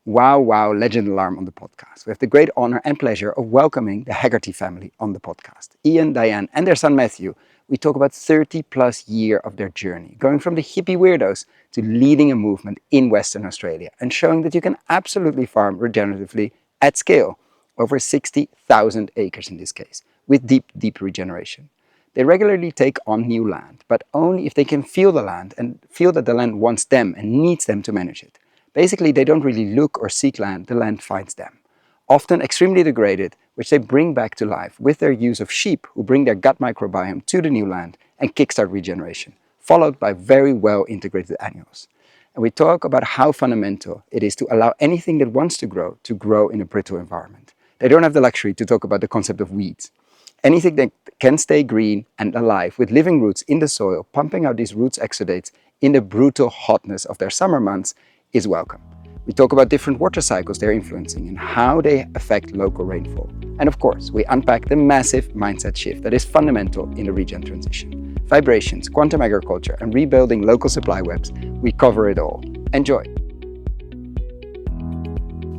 Wow, legend alarm on the podcast. We have the great honor and pleasure of welcoming the Haggerty family on the podcast. Ian, Diane, and their son Matthew. We talk about 30 plus years of their journey, going from the hippie weirdos to leading a movement in Western Australia and showing that you can absolutely farm regeneratively at scale, over 60,000 acres in this case, with deep regeneration. They regularly take on new land, but only if they can feel the land and feel that the land wants them and needs them to manage it. Basically, they don't really look or seek land, the land finds them. Often extremely degraded, which they bring back to life with their use of sheep who bring their gut microbiome to the new land and kickstart regeneration, followed by very well integrated annuals. And we talk about how fundamental it is to allow anything that wants to grow in a brittle environment. They don't have the luxury to talk about the concept of weeds. Anything that can stay green and alive with living roots in the soil, pumping out these roots exudates in the brutal hotness of their summer months is welcome. We talk about different water cycles they're influencing and how they affect local rainfall. And of course, we unpack the massive mindset shift that is fundamental in the regen transition. Vibrations, quantum agriculture, and rebuilding local supply webs, we cover it all. Enjoy!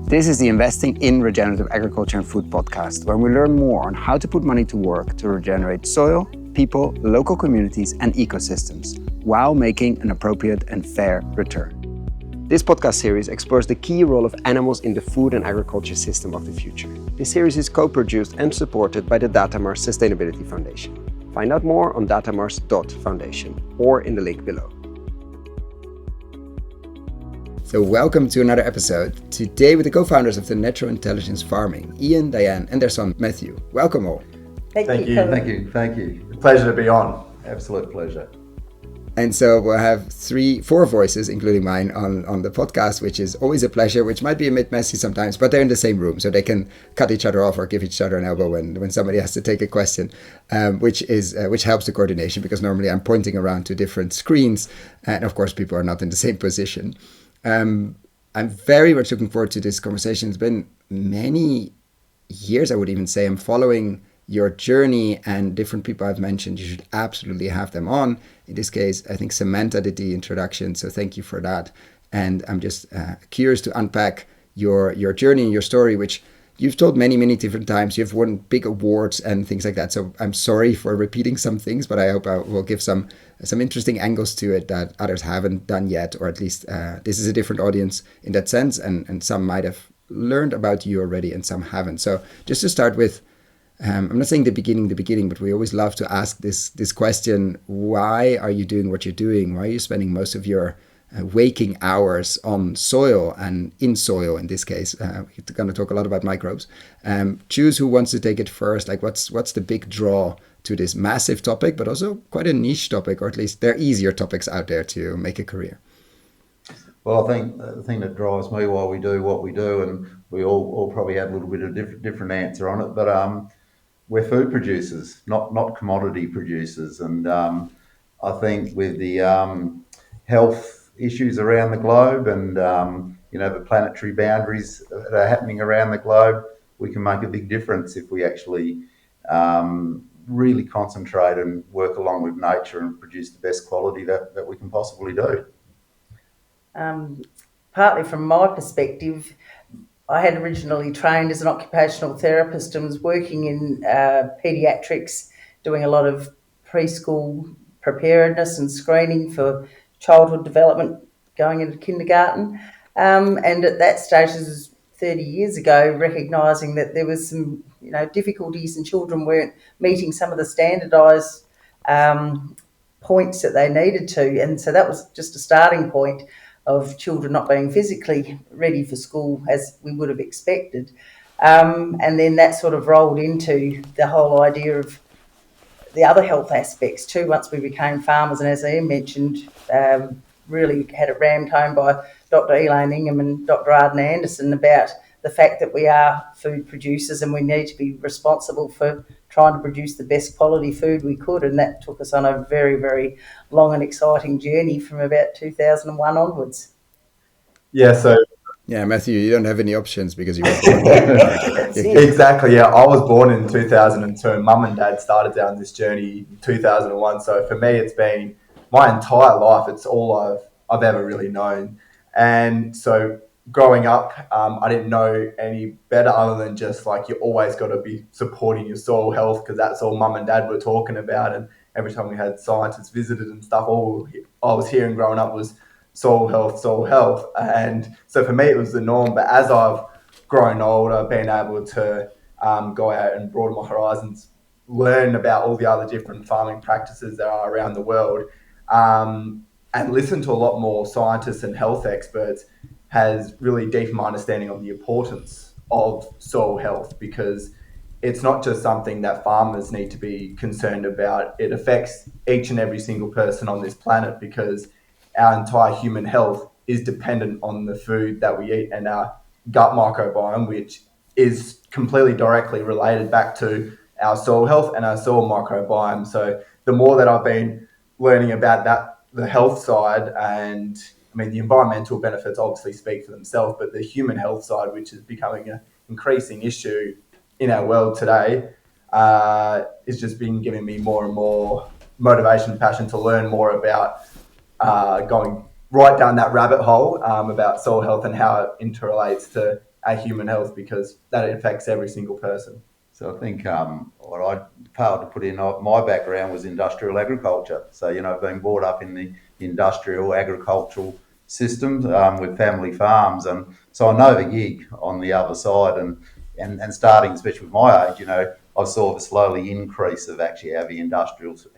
This is the Investing in Regenerative Agriculture and Food podcast, where we learn more on how to put money to work to regenerate soil, people, local communities, and ecosystems, while making an appropriate and fair return. This podcast series explores the key role of animals in the food and agriculture system of the future. This series is co-produced and supported by the Datamars Sustainability Foundation. Find out more on datamars.foundation or in the link below. So welcome to another episode. Today with the co-founders of the Natural Intelligence Farming, Ian, Diane, and their son Matthew. Welcome all. Thank you. Pleasure to be on. Absolute pleasure. And so we'll have four voices, including mine, on the podcast, which is always a pleasure, which might be a bit messy sometimes, but they're in the same room, so they can cut each other off or give each other an elbow when somebody has to take a question, which helps the coordination, because normally I'm pointing around to different screens, and of course people are not in the same position. I'm very much looking forward to this conversation. It's been many years, I would even say. I'm following your journey, and different people I've mentioned, you should absolutely have them on. In this case, I think Samantha did the introduction, so thank you for that. And I'm just curious to unpack your journey and your story, which you've told many different times. You've won big awards and things like that. So I'm sorry for repeating some things, but I hope I will give some interesting angles to it that others haven't done yet, or at least this is a different audience in that sense, and some might have learned about you already and some haven't. So just to start with, I'm not saying the beginning, but we always love to ask this question: why are you doing what you're doing? Why are you spending most of your waking hours on soil and in soil? In this case, we're going to talk a lot about microbes. Choose who wants to take it first. Like, what's the big draw to this massive topic, but also quite a niche topic, or at least there are easier topics out there to make a career? Well, I think the thing that drives me why we do what we do, and we all probably have a little bit of different answer on it, but we're food producers, not commodity producers. And I think with the health issues around the globe and the planetary boundaries that are happening around the globe, we can make a big difference if we actually really concentrate and work along with nature and produce the best quality that we can possibly do. Partly from my perspective, I had originally trained as an occupational therapist and was working in paediatrics, doing a lot of preschool preparedness and screening for childhood development going into kindergarten. And at that stage, this was 30 years ago, recognising that there was some difficulties and children weren't meeting some of the standardised points that they needed to. And so that was just a starting point of children not being physically ready for school as we would have expected. And then that sort of rolled into the whole idea of the other health aspects too, once we became farmers. And as Ian mentioned, really had it rammed home by Dr. Elaine Ingham and Dr. Arden Anderson about the fact that we are food producers and we need to be responsible for trying to produce the best quality food we could. And that took us on a very, very long and exciting journey from about 2001 onwards. Yeah, Matthew, you don't have any options because you were born. Exactly, yeah. I was born in 2002. Mum and Dad started down this journey in 2001. So for me, it's been my entire life. It's all I've ever really known. And so growing up, I didn't know any better other than just like you always got to be supporting your soil health because that's all mum and dad were talking about. And every time we had scientists visited and stuff, all I was hearing growing up was soil health, soil health. And so for me, it was the norm. But as I've grown older, been able to go out and broaden my horizons, learn about all the other different farming practices there are around the world, and listen to a lot more scientists and health experts, has really deepened my understanding of the importance of soil health, because it's not just something that farmers need to be concerned about. It affects each and every single person on this planet, because our entire human health is dependent on the food that we eat and our gut microbiome, which is completely directly related back to our soil health and our soil microbiome. So the more that I've been learning about that, the health side, and I mean, the environmental benefits obviously speak for themselves, but the human health side, which is becoming an increasing issue in our world today, is just been giving me more and more motivation and passion to learn more about going right down that rabbit hole about soil health and how it interrelates to our human health, because that affects every single person. So I think what I failed to put in my background was industrial agriculture. So, I've been brought up in the industrial agricultural systems with family farms. And so I know the gig on the other side, and starting, especially with my age, I saw the slowly increase of actually how the industrials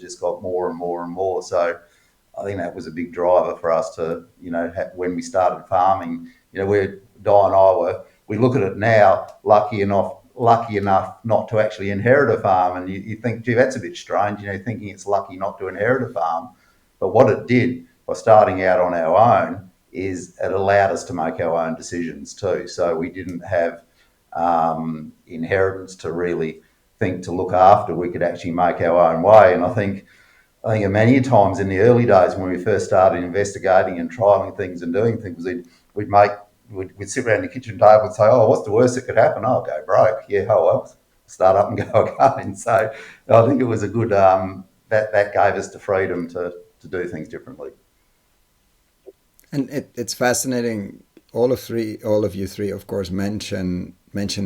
just got more and more and more. So I think that was a big driver for us to, when we started farming, we're Di and I we look at it now, lucky enough not to actually inherit a farm. And you think, gee, that's a bit strange, thinking it's lucky not to inherit a farm. But what it did by starting out on our own is it allowed us to make our own decisions too. So we didn't have inheritance to really think to look after. We could actually make our own way. And I think many times in the early days when we first started investigating and trialing things and doing things, we'd sit around the kitchen table and say, oh, what's the worst that could happen? I'll go broke. Yeah, oh well, start up and go again. So I think it was a good, that gave us the freedom to do things differently. And it's fascinating. All of you three, of course, mention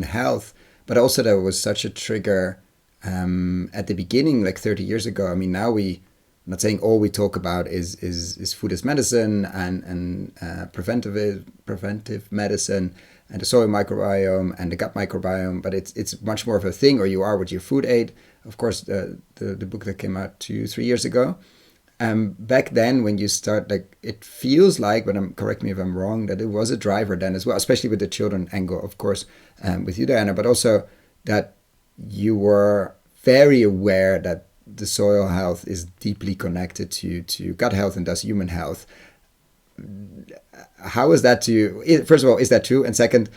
health, but also there was such a trigger at the beginning, like 30 years ago. I mean, now I'm not saying all we talk about is food as medicine and preventive medicine and the soil microbiome and the gut microbiome, but it's much more of a thing, or you are with your food aid. Of course, the book that came out 2-3 years ago. Back then, when you start, like, it feels like, but correct me if I'm wrong, that it was a driver then as well, especially with the children angle, of course, with you, Diana, but also that you were very aware that the soil health is deeply connected to gut health and thus human health. How is that to you? First of all, is that true? And second,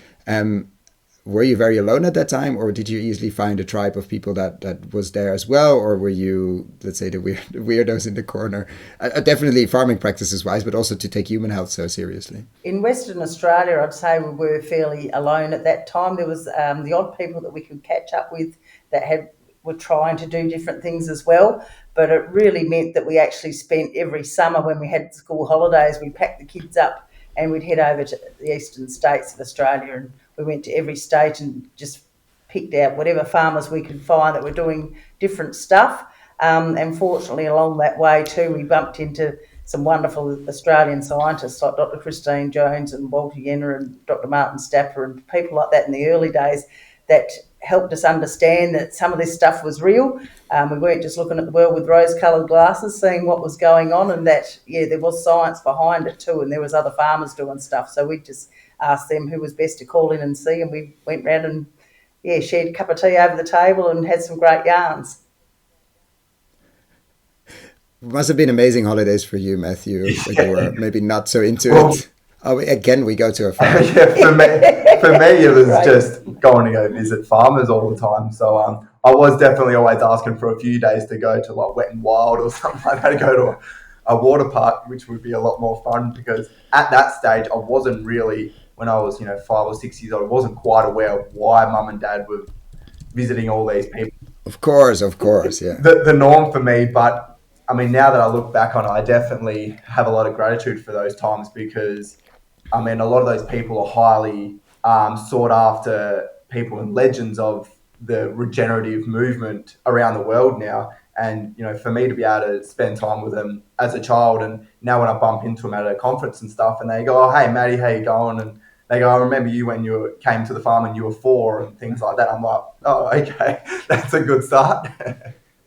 were you very alone at that time, or did you easily find a tribe of people that was there as well, or were you, let's say, the weirdos in the corner? Definitely farming practices wise, but also to take human health so seriously. In Western Australia, I'd say we were fairly alone at that time. There was the odd people that we could catch up with that were trying to do different things as well, but it really meant that we actually spent every summer when we had school holidays, we packed the kids up and we'd head over to the eastern states of Australia, and we went to every state and just picked out whatever farmers we could find that were doing different stuff. And fortunately, along that way too, we bumped into some wonderful Australian scientists like Dr. Christine Jones and Walter Yenner and Dr. Martin Stapper and people like that in the early days that helped us understand that some of this stuff was real. We weren't just looking at the world with rose-coloured glasses, seeing what was going on, and that, there was science behind it too, and there was other farmers doing stuff. So we just asked them who was best to call in and see, and we went round and, shared a cup of tea over the table and had some great yarns. Must have been amazing holidays for you, Matthew, when you were maybe not so into it. Oh, again, we go to a farm. For me, it was right. Just going to go visit farmers all the time. So I was definitely always asking for a few days to go to like Wet and Wild or something like that, to go to a water park, which would be a lot more fun, because at that stage I wasn't really, when I was 5 or 6 years old, I wasn't quite aware of why mum and dad were visiting all these people. Of course, yeah. The norm for me, but I mean, now that I look back on it, I definitely have a lot of gratitude for those times, because I mean, a lot of those people are highly sought after people and legends of the regenerative movement around the world now. And, you know, for me to be able to spend time with them as a child, and now when I bump into them at a conference and stuff, and they go, "Oh, hey, Matty, how you going?" And they go, "I remember you when you came to the farm and you were 4," and things like that. I'm like, "Oh, okay, that's a good start."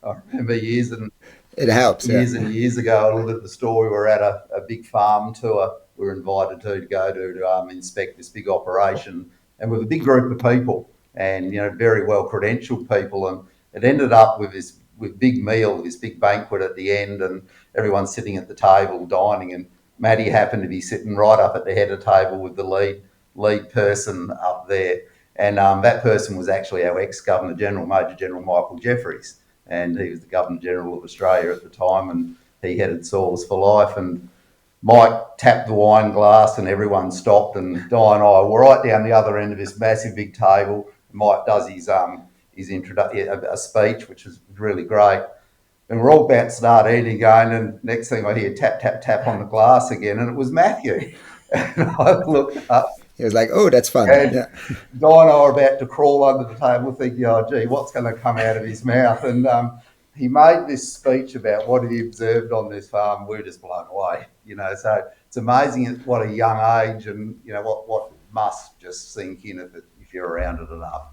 I remember years and It helps. Yeah. years ago, a little bit of the story. We were at a big farm tour. We were invited to go to inspect this big operation, and with a big group of people, and very well credentialed people, and it ended up with this big meal, this big banquet at the end, and everyone's sitting at the table dining, and Maddie happened to be sitting right up at the head of the table with the lead person up there, and that person was actually our ex-Governor General, Major General Michael Jeffries, and he was the Governor General of Australia at the time, and he headed Soils for Life. And Mike tapped the wine glass and everyone stopped, and Di and I were right down the other end of this massive big table. Mike does his introduction, a speech, which was really great. And we're all about to start eating going, and next thing I hear tap, tap, tap on the glass again, and it was Matthew. And I looked up. He was like, "Oh, that's fun." And Yeah. Di and I were about to crawl under the table thinking, "Oh, gee, what's going to come out of his mouth?" And he made this speech about what he observed on this farm. We were just blown away, So it's amazing at what a young age, and what must just sink in if you're around it enough.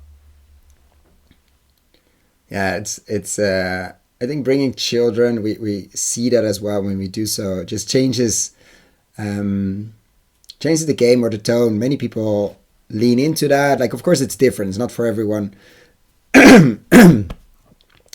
Yeah, it's I think bringing children, we see that as well when we do so. It just changes the game or the tone. Many people lean into that. Like, of course, it's different. It's not for everyone.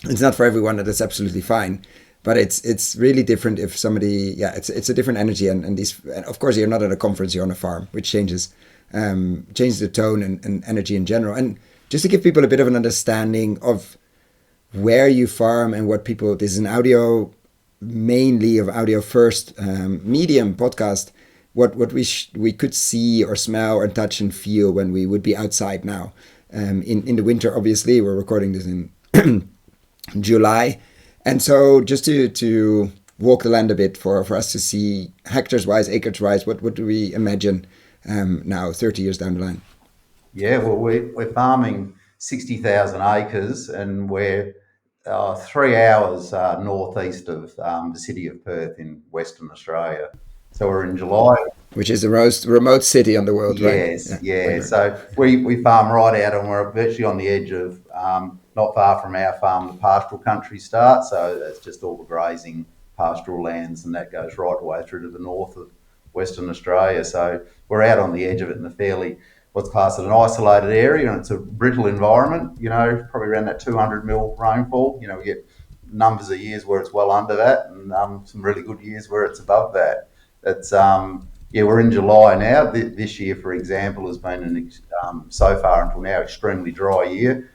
It's not for everyone. That's absolutely fine. But it's really different if somebody, it's a different energy. And of course, you're not at a conference, you're on a farm, which changes the tone and energy in general. And just to give people a bit of an understanding of where you farm and what people, this is an audio, mainly of audio first medium podcast, what we could see or smell or touch and feel when we would be outside now. In the winter, obviously, we're recording this in July. And so just to walk the land a bit for us to see hectares wise, acres wise, what do we imagine now 30 years down the line? Yeah, well, we're farming 60,000 acres, and we're 3 hours northeast of the city of Perth in Western Australia. So we're in July. Which is the most remote city on the world, yes, right? Yeah. So we farm right out, and we're virtually on the edge of, not far from our farm, the pastoral country starts. So that's just all the grazing pastoral lands, and that goes right away through to the north of Western Australia. So we're out on the edge of it in a fairly, what's classed as an isolated area, and it's a brittle environment, probably around that 200 mil rainfall. We get numbers of years where it's well under that, and some really good years where it's above that. It's we're in July now. This year, for example, has been so far until now extremely dry year.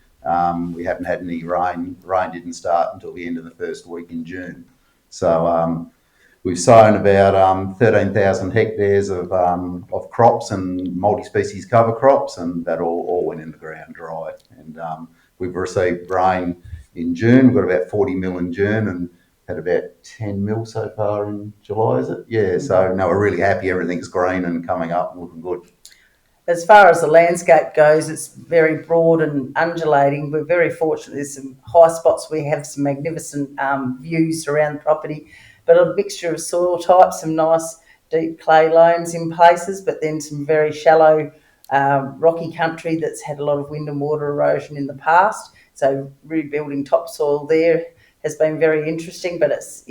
We haven't had any rain. Rain didn't start until the end of the first week in June. So we've sown about 13,000 hectares of crops and multi-species cover crops, and that all went in the ground dry. And we've received rain in June. We've got about 40 mil in June, and had about 10 mil so far in July, is it? Yeah, so no, we're really happy. Everything's green and coming up and looking good. As far as the landscape goes, it's very broad and undulating. We're very fortunate. There's some high spots. We have some magnificent views around the property, but a mixture of soil types, some nice deep clay loams in places, but then some very shallow rocky country that's had a lot of wind and water erosion in the past. So rebuilding topsoil there has been very interesting, but it's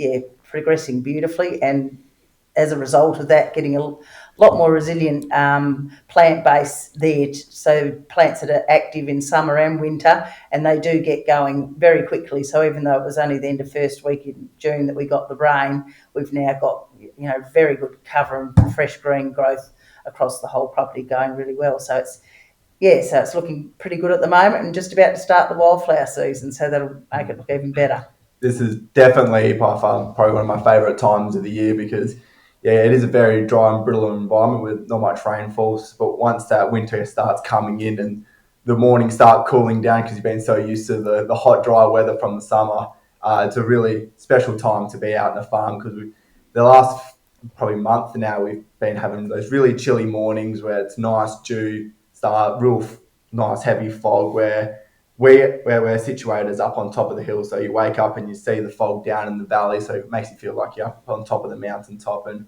progressing beautifully, and as a result of that, getting a lot more resilient plant base there. So plants that are active in summer and winter, and they do get going very quickly. So even though it was only the end of first week in June that we got the rain, we've now got very good cover and fresh green growth across the whole property, going really well. So it's looking pretty good at the moment, and just about to start the wildflower season, so that'll make it look even better. This is definitely by far probably one of my favourite times of the year, because it is a very dry and brittle environment with not much rainfall. But once that winter starts coming in and the mornings start cooling down, because you've been so used to the hot, dry weather from the summer, it's a really special time to be out in the farm, because the last probably month now, we've been having those really chilly mornings where it's nice dew, start real nice heavy fog where we're situated is up on top of the hill. So you wake up and you see the fog down in the valley. So it makes you feel like you're up on top of the mountaintop. And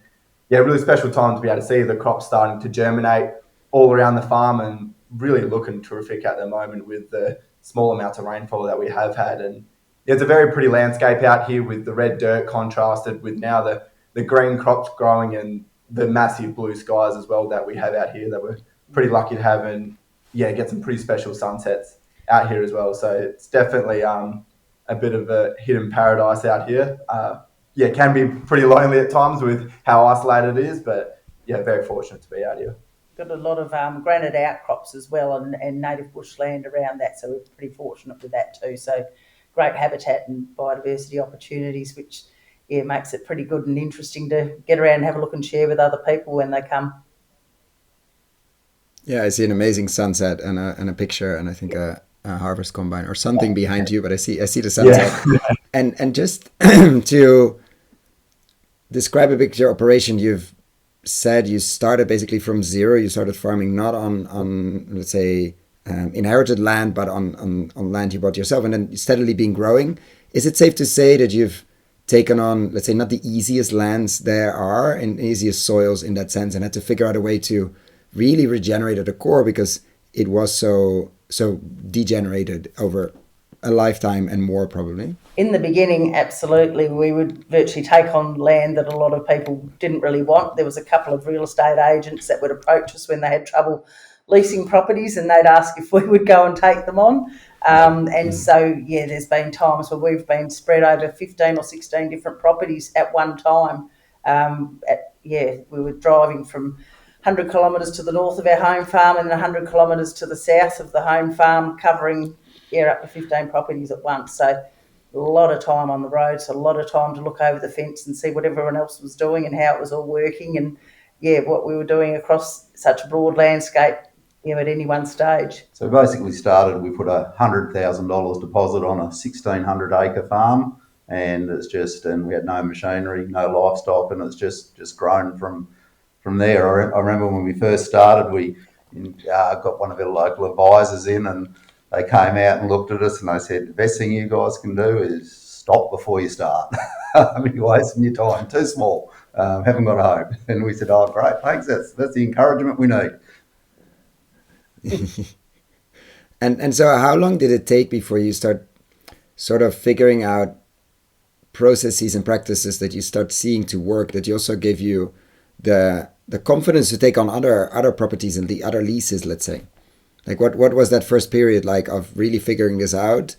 yeah, really special time to be able to see the crops starting to germinate all around the farm and really looking terrific at the moment with the small amounts of rainfall that we have had. And it's a very pretty landscape out here with the red dirt contrasted with now the green crops growing and the massive blue skies as well that we have out here that we're pretty lucky to have, and yeah, get some pretty special sunsets out here as well. So it's definitely a bit of a hidden paradise out here. Yeah, it can be pretty lonely at times with how isolated it is, but yeah, very fortunate to be out here. Got a lot of granite outcrops as well and native bushland around that, so we're pretty fortunate with that too. So great habitat and biodiversity opportunities, which makes it pretty good and interesting to get around and have a look and share with other people when they come. Yeah, I see an amazing sunset and a picture, and I think a harvest combine or something behind you, but I see the sunset. Yeah. And just to describe a bit your operation, you've said you started basically from zero. You started farming not on let's say inherited land, but on land you bought yourself, and then steadily been growing. Is it safe to say that you've taken on, let's say, not the easiest lands there are and easiest soils in that sense, and had to figure out a way to really regenerate at the core because it was so degenerated over a lifetime and more probably? In the beginning, absolutely. We would virtually take on land that a lot of people didn't really want. There was a couple of real estate agents that would approach us when they had trouble leasing properties, and they'd ask if we would go and take them on. So, yeah, there's been times where we've been spread over 15 or 16 different properties at one time. We were driving from 100 kilometres to the north of our home farm and 100 kilometres to the south of the home farm, covering up to 15 properties at once. So a lot of time on the road, so a lot of time to look over the fence and see what everyone else was doing and how it was all working and, what we were doing across such a broad landscape, at any one stage. So basically we put $100,000 deposit on a 1,600 acre farm, and we had no machinery, no livestock, and it's just grown from there. I remember when we first started, we got one of our local advisors in, and they came out and looked at us and they said, the best thing you guys can do is stop before you start. You're wasting your time, too small, haven't got home. And we said, oh, great, thanks, that's the encouragement we need. And so how long did it take before you start sort of figuring out processes and practices that you start seeing to work, that you also give you the confidence to take on other properties and the other leases, let's say? Like what was that first period like of really figuring this out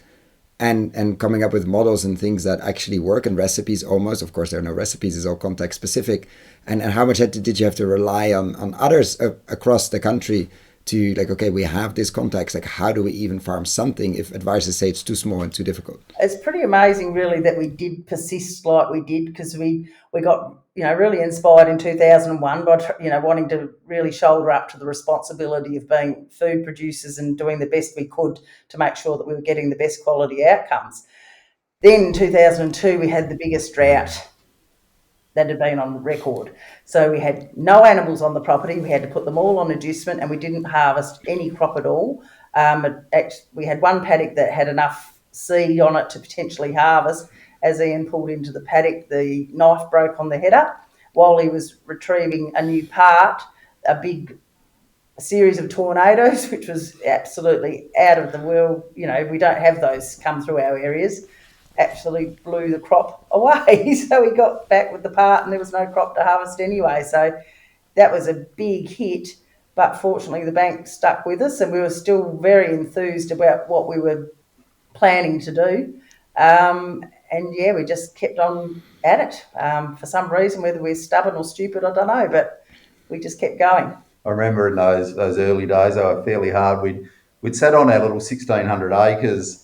and coming up with models and things that actually work, and recipes almost? Of course, there are no recipes, it's all context specific. And how much did you have to rely on others across the country to, like, okay, we have this context, like how do we even farm something if advisors say it's too small and too difficult? It's pretty amazing really that we did persist like we did, because we got really inspired in 2001 by wanting to really shoulder up to the responsibility of being food producers and doing the best we could to make sure that we were getting the best quality outcomes. Then in 2002 we had the biggest drought that had been on record. So we had no animals on the property. We had to put them all on adjustment, and we didn't harvest any crop at all. We had one paddock that had enough seed on it to potentially harvest. As Ian pulled into the paddock, the knife broke on the header. While he was retrieving a new part, a big series of tornadoes, which was absolutely out of the world. We don't have those come through our areas. Actually blew the crop away. So we got back with the part and there was no crop to harvest anyway. So that was a big hit, but fortunately the bank stuck with us and we were still very enthused about what we were planning to do. We just kept on at it. For some reason, whether we're stubborn or stupid, I don't know, but we just kept going. I remember in those early days, they were fairly hard. We'd sat on our little 1,600 acres,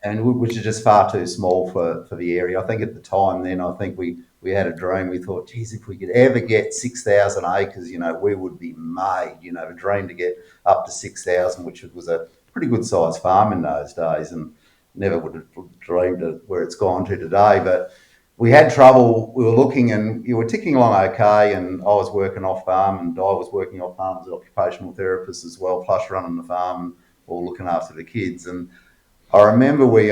which is just far too small for the area. I think at the time then, I think we had a dream. We thought, geez, if we could ever get 6,000 acres, we would be made. A dream to get up to 6,000, which was a pretty good sized farm in those days, and never would have dreamed of where it's gone to today. But we had trouble. We were looking and you were ticking along okay, and I was working off farm and Di was working off farm as an occupational therapist as well, plus running the farm or looking after the kids. And I remember we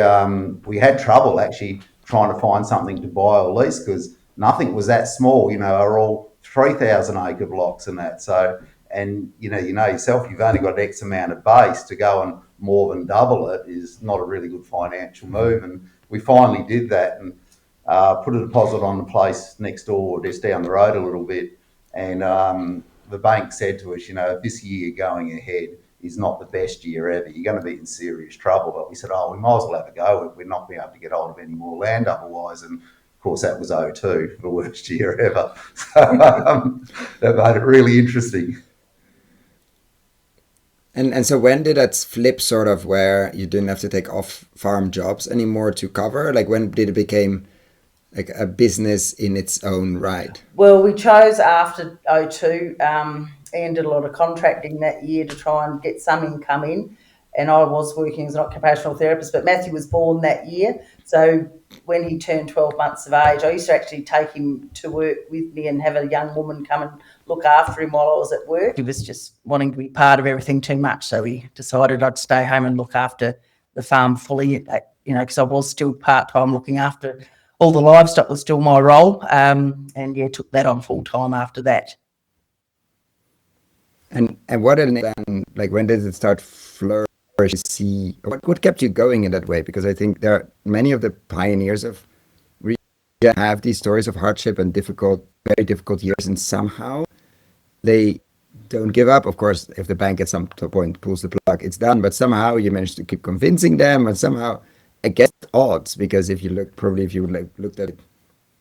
had trouble actually trying to find something to buy or lease because nothing was that small. You know, are all 3,000 acre blocks and that. So, and you know yourself, you've only got X amount of base to go and more than double it is not a really good financial move. And we finally did that and put a deposit on the place next door, just down the road a little bit. And the bank said to us, you know, this year going ahead is not the best year ever. You're going to be in serious trouble. But we said, oh, we might as well have a go. We're not being able to get hold of any more land otherwise. And of course, that was 02, the worst year ever. So that made it really interesting. And so when did that flip sort of where you didn't have to take off farm jobs anymore to cover? Like when did it become like a business in its own right? Well, we chose after 02. Ian did a lot of contracting that year to try and get some income in. And I was working as an occupational therapist, but Matthew was born that year. So when he turned 12 months of age, I used to actually take him to work with me and have a young woman come and look after him while I was at work. He was just wanting to be part of everything too much. So we decided I'd stay home and look after the farm fully, you know, because I was still part-time looking after all the livestock was still my role. And yeah, took that on full-time after that. And what then, like when did it start flourishing? See what kept you going in that way? Because I think there are many of the pioneers of have these stories of hardship and very difficult years, and somehow they don't give up. Of course, if the bank at some point pulls the plug, it's done. But somehow you manage to keep convincing them, and somehow against odds. Because if you looked at it,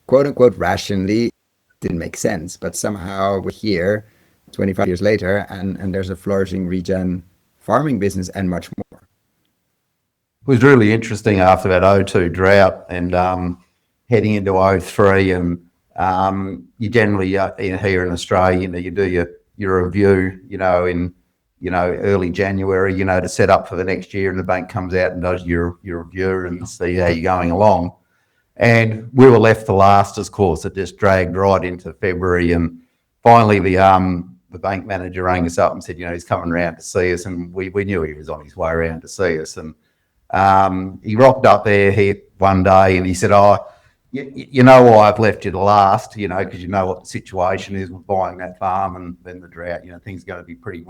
quote unquote rationally, it didn't make sense. But somehow we're here, 25 years later, and there's a flourishing regen farming business and much more. It was really interesting after that 02 drought and heading into 03, and you generally here in Australia, you do your review, in early January, to set up for the next year, and the bank comes out and does your review and see how you're going along. And we were left for last, of course. It just dragged right into February, and finally the bank manager rang us up and said, he's coming around to see us, and we knew he was on his way around to see us. And he rocked up there here one day and he said, you know why I've left you to last, because you know what the situation is with buying that farm and then the drought, things are going to be pretty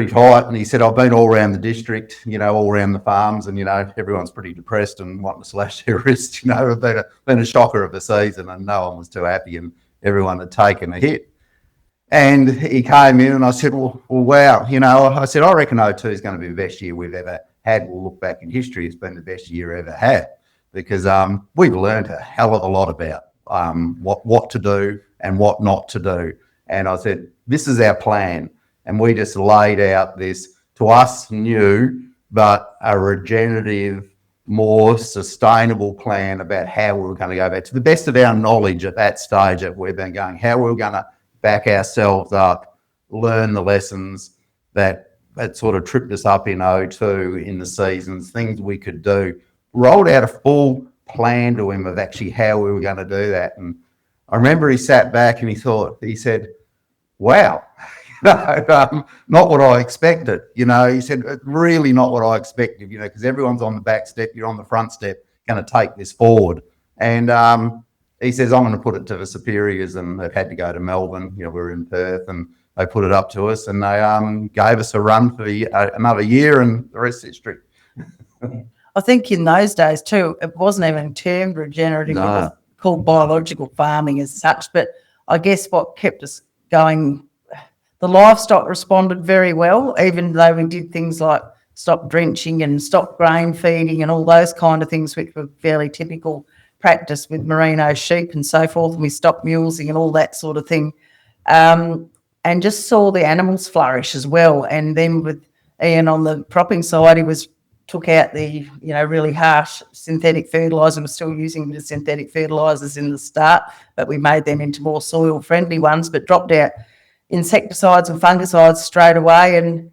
tight. And he said, I've been all around the district, all around the farms, and, everyone's pretty depressed and wanting to slash their wrists, it's been a shocker of a season, and no one was too happy and everyone had taken a hit. And he came in and I said, well, wow, I said, I reckon 02 is going to be the best year we've ever had. We'll look back in history, it's been the best year ever had, because we've learned a hell of a lot about what to do and what not to do. And I said, this is our plan. And we just laid out this, to us, new, but a regenerative, more sustainable plan about how we were going to go back to the best of our knowledge at that stage that we've been going, how we were going to back ourselves up, learn the lessons that sort of tripped us up in 02 in the seasons, things we could do. Rolled out a full plan to him of actually how we were going to do that. And I remember he sat back and he said, wow, not what I expected. He said, really not what I expected, because everyone's on the back step, you're on the front step, going to take this forward. And he says, I'm going to put it to the superiors, and they've had to go to Melbourne. We're in Perth, and they put it up to us, and they gave us a run for another year, and the rest is history. I think in those days too, it wasn't even termed regenerative. No. It was called biological farming as such. But I guess what kept us going, the livestock responded very well, even though we did things like stop drenching and stop grain feeding and all those kind of things, which were fairly typical practice with merino sheep and so forth, and we stopped mulesing and all that sort of thing, and just saw the animals flourish as well. And then with Ian on the cropping side, he took out the really harsh synthetic fertiliser. We're still using the synthetic fertilisers in the start, but we made them into more soil friendly ones, but dropped out insecticides and fungicides straight away, and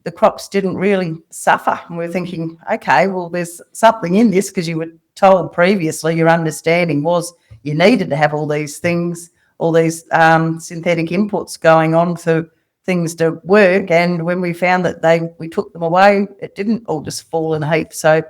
the crops didn't really suffer. And we're thinking, okay, well, there's something in this, because you were told previously, your understanding was you needed to have all these things, all these synthetic inputs going on for things to work. And when we found that we took them away, it didn't all just fall in a heap. So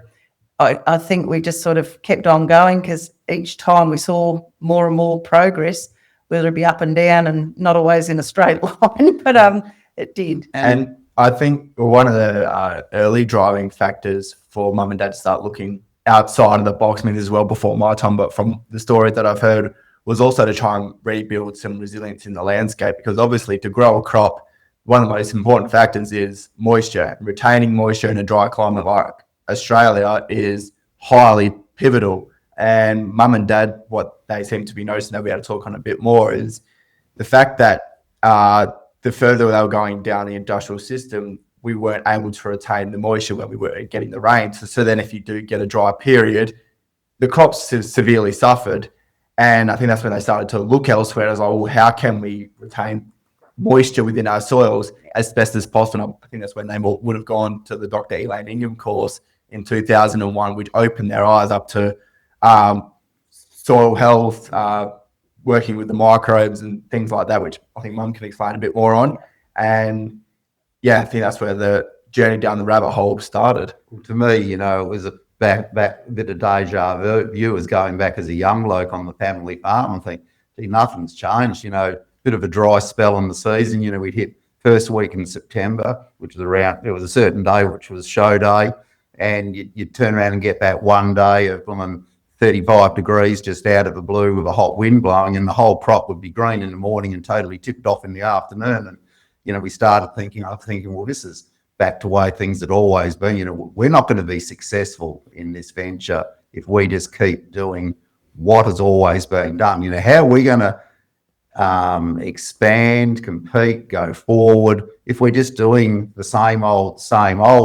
I think we just sort of kept on going, because each time we saw more and more progress, whether it be up and down and not always in a straight line, but it did. And I think one of the early driving factors for mum and dad to start looking outside of the box, I mean, as well before my time, but from the stories that I've heard, was also to try and rebuild some resilience in the landscape, because obviously to grow a crop, one of the most important factors is moisture. Retaining moisture in a dry climate like Australia is highly pivotal. And mum and dad, what they seem to be noticing, they'll be able to talk on a bit more, is the fact that the further they were going down the industrial system, we weren't able to retain the moisture when we were getting the rain. So then if you do get a dry period, the crops severely suffered. And I think that's when they started to look elsewhere. As like, well, how can we retain moisture within our soils as best as possible? I think that's when they would have gone to the Dr. Elaine Ingham course in 2001, which opened their eyes up to soil health, working with the microbes and things like that, which I think Mum can explain a bit more on. And yeah, I think that's where the journey down the rabbit hole started. To me, it was a back a bit of deja vu, as going back as a young bloke on the family farm and think, gee, nothing's changed, bit of a dry spell in the season. We'd hit first week in September, which was there was a certain day which was show day, and you'd turn around and get that one day of 35 degrees just out of the blue with a hot wind blowing, and the whole crop would be green in the morning and totally tipped off in the afternoon. And we started thinking, well, this is back to the way things had always been. We're not going to be successful in this venture if we just keep doing what has always been done. How are we going to expand, compete, go forward if we're just doing the same old?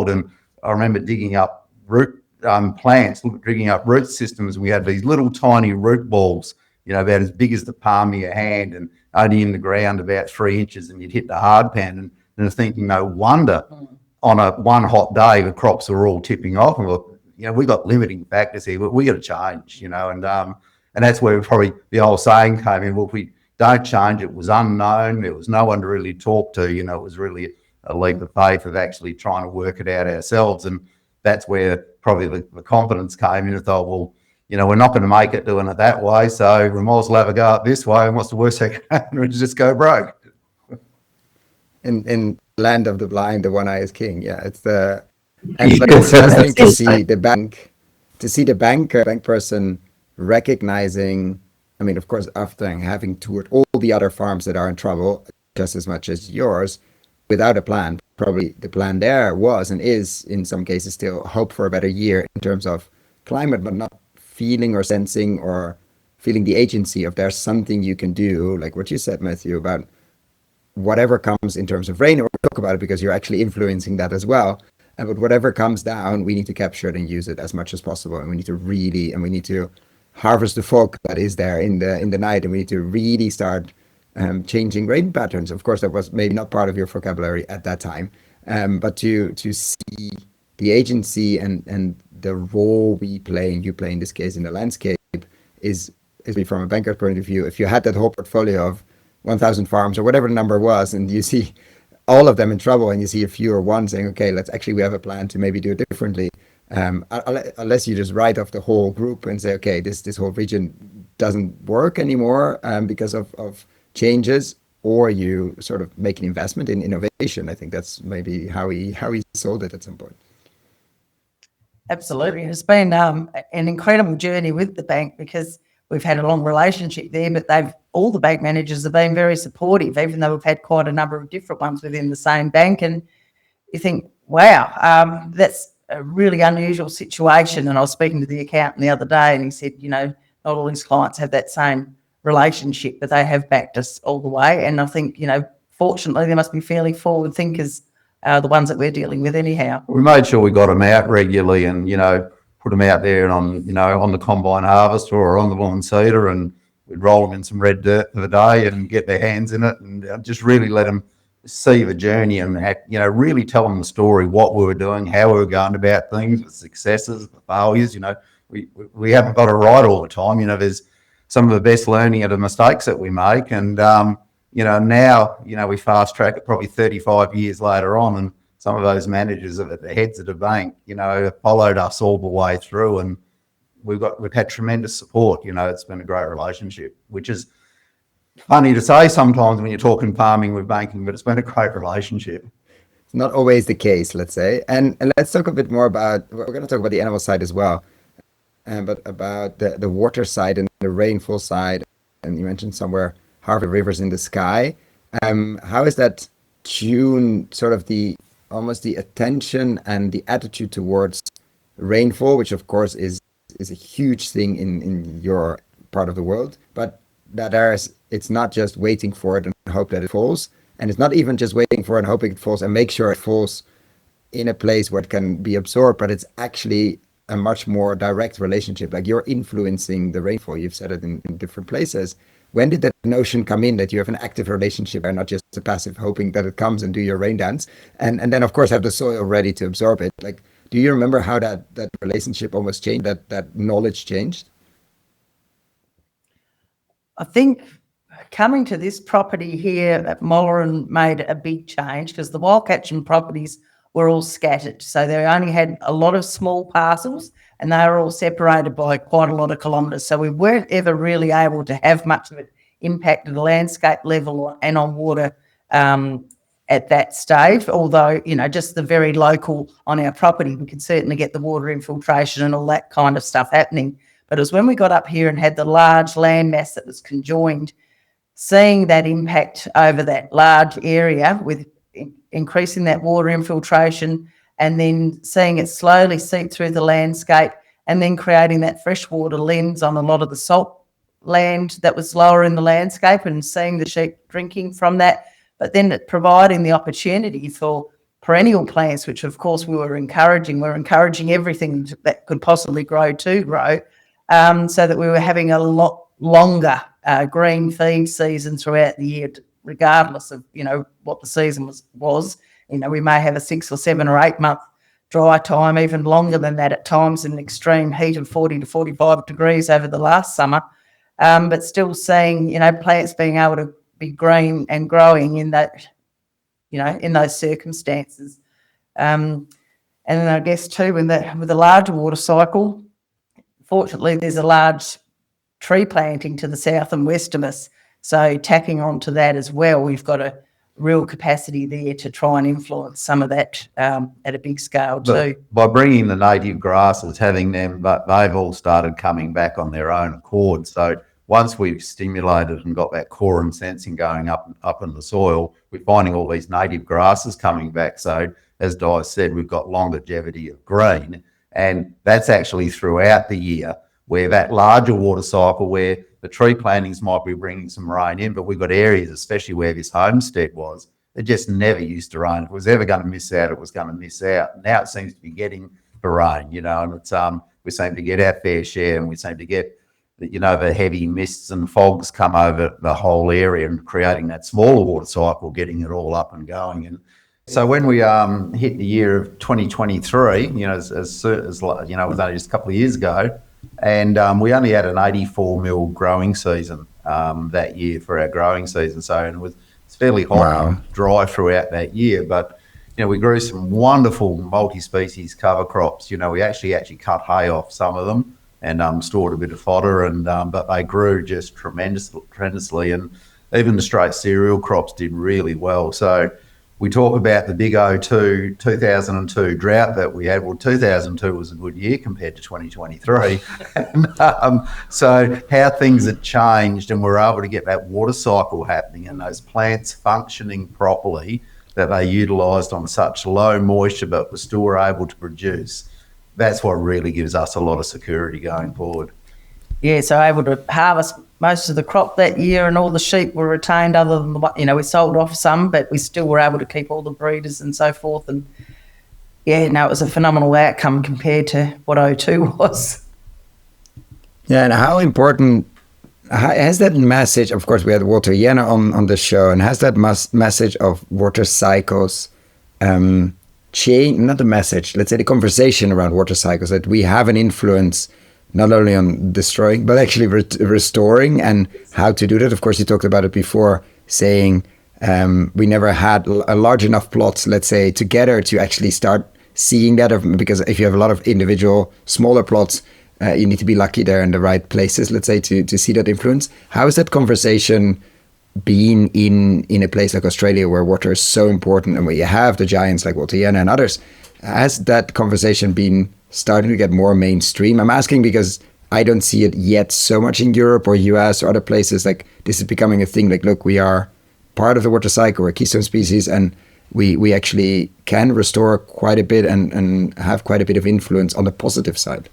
And I remember digging up root plants, digging up root systems. We had these little tiny root balls, about as big as the palm of your hand and only in the ground about 3 inches, and you'd hit the hard pan and thinking, no wonder on one hot day the crops are all tipping off. And we got limiting factors here, but we got to change, and that's where probably the old saying came in. Well, if we don't change, it was unknown, there was no one to really talk to, it was really a leap of faith of actually trying to work it out ourselves. And that's where probably the confidence came in. I thought, well, we're not going to make it doing it that way, so we might as well have a go at this way. And what's the worst that can happen? It's just go broke. In land of the blind, the one eye is king. Yeah, it's the and like it's fascinating to see the bank person recognizing. I mean, of course, after having toured all the other farms that are in trouble just as much as yours, without a plan. Probably the plan there was and is in some cases still hope for a better year in terms of climate, but not feeling or sensing or feeling the agency of there's something you can do, like what you said, Matthew, about whatever comes in terms of rain, or talk about it because you're actually influencing that as well. But whatever comes down, we need to capture it and use it as much as possible. And we need to harvest the fog that is there in the night, and we need to really start changing rain patterns. Of course, that was maybe not part of your vocabulary at that time, but to see the agency and the role we play, and you play in this case in the landscape, is from a banker's point of view. If you had that whole portfolio of 1,000 farms or whatever the number was, and you see all of them in trouble, and you see a few or one saying, okay, we have a plan to maybe do it differently. Unless you just write off the whole group and say, okay, this whole region doesn't work anymore because of changes, or you sort of make an investment in innovation. I think that's maybe how he sold it at some point. Absolutely. It's been an incredible journey with the bank, because we've had a long relationship there, but all the bank managers have been very supportive, even though we've had quite a number of different ones within the same bank. And you think, wow, that's a really unusual situation. And I was speaking to the accountant the other day, and he said, not all his clients have that same relationship, but they have backed us all the way. And I think, fortunately, they must be fairly forward thinkers, the ones that we're dealing with anyhow. We made sure we got them out regularly and, put them out there and on the combine harvester or on the lawn seeder, and we'd roll them in some red dirt for the day and get their hands in it, and just really let them see the journey and, really tell them the story, what we were doing, how we were going about things, the successes, the failures. we haven't got it right all the time. You know, there's some of the best learning of the mistakes that we make. And, you know, now, you know, we fast track it probably 35 years later on, and some of those managers at the heads of the bank, you know, have followed us all the way through, and we've had tremendous support. You know, it's been a great relationship, which is funny to say sometimes when you're talking farming with banking, but it's been a great relationship. It's not always the case, let's say. And let's talk a bit more about, we're going to talk about the animal side as well, but about the water side and the rainfall side. And you mentioned somewhere Harvey Rivers in the sky. How is that tune sort of almost the attention and the attitude towards rainfall, which of course is a huge thing in your part of the world, but it's not just waiting for it and hope that it falls, and it's not even just waiting for it and hoping it falls and make sure it falls in a place where it can be absorbed, but it's actually a much more direct relationship. Like, you're influencing the rainfall. You've said it in different places. When did that notion come in that you have an active relationship and not just a passive hoping that it comes and do your rain dance, and then of course have the soil ready to absorb it? Like, do you remember how that relationship almost changed, that knowledge changed? I think coming to this property here at Molleran made a big change, because the wild catching properties were all scattered. So they only had a lot of small parcels, and they were all separated by quite a lot of kilometres. So we weren't ever really able to have much of it impact at the landscape level and on water at that stage. Although, you know, just the very local on our property, we could certainly get the water infiltration and all that kind of stuff happening. But it was when we got up here and had the large landmass that was conjoined, seeing that impact over that large area with increasing that water infiltration, and then seeing it slowly seep through the landscape, and then creating that freshwater lens on a lot of the salt land that was lower in the landscape, and seeing the sheep drinking from that, but then providing the opportunity for perennial plants, which of course we were encouraging. We're encouraging everything that could possibly grow to grow, so that we were having a lot longer green feed season throughout the year, regardless of, you know, what the season was. You know, we may have a 6 or 7 or 8 month dry time, even longer than that at times, in extreme heat of 40 to 45 degrees over the last summer, but still seeing, you know, plants being able to be green and growing in that, you know, in those circumstances. And then I guess too, with the larger water cycle, fortunately there's a large tree planting to the south and west of us. So tacking on to that as well, we've got a real capacity there to try and influence some of that at a big scale too. By bringing the native grasses, having them, but they've all started coming back on their own accord. So once we've stimulated and got that quorum sensing going up in the soil, we're finding all these native grasses coming back. So as Di said, we've got longevity of green, and that's actually throughout the year, where that larger water cycle, where the tree plantings might be bringing some rain in, but we've got areas, especially where this homestead was, it just never used to rain. If it was ever going to miss out, it was going to miss out. Now it seems to be getting the rain, you know, and it's we seem to get our fair share, and we seem to get, you know, the heavy mists and fogs come over the whole area and creating that smaller water cycle, getting it all up and going. And so when we hit the year of 2023, you know, as you know, it was only just a couple of years ago, and we only had an 84 mil growing season that year for our growing season. So it's fairly hot and dry throughout that year. But, you know, we grew some wonderful multi-species cover crops. You know, we actually cut hay off some of them and stored a bit of fodder, and but they grew just tremendously. And even the straight cereal crops did really well. So we talk about the big 2002 drought that we had. Well, 2002 was a good year compared to 2023. And, so how things had changed, and we're able to get that water cycle happening and those plants functioning properly, that they utilised on such low moisture but were still able to produce. That's what really gives us a lot of security going forward. Yeah, so able to harvest most of the crop that year, and all the sheep were retained, other than you know, we sold off some, but we still were able to keep all the breeders and so forth. And yeah, no, it was a phenomenal outcome compared to what 02 was. Yeah, and how important has that message? Of course, we had Walter Jena on the show, and has that message of water cycles change? Not the message, let's say the conversation around water cycles, that we have an influence not only on destroying, but actually restoring, and how to do that. Of course, you talked about it before, saying we never had a large enough plots, let's say, together to actually start seeing that. Because if you have a lot of individual smaller plots, you need to be lucky they're in the right places, let's say, to see that influence. How is that conversation been in a place like Australia, where water is so important, and where you have the giants like Walter and others? Has that conversation been starting to get more mainstream? I'm asking because I don't see it yet so much in Europe or US or other places. Like, this is becoming a thing. Like, look, we are part of the water cycle, we're a keystone species, and we actually can restore quite a bit and have quite a bit of influence on the positive side.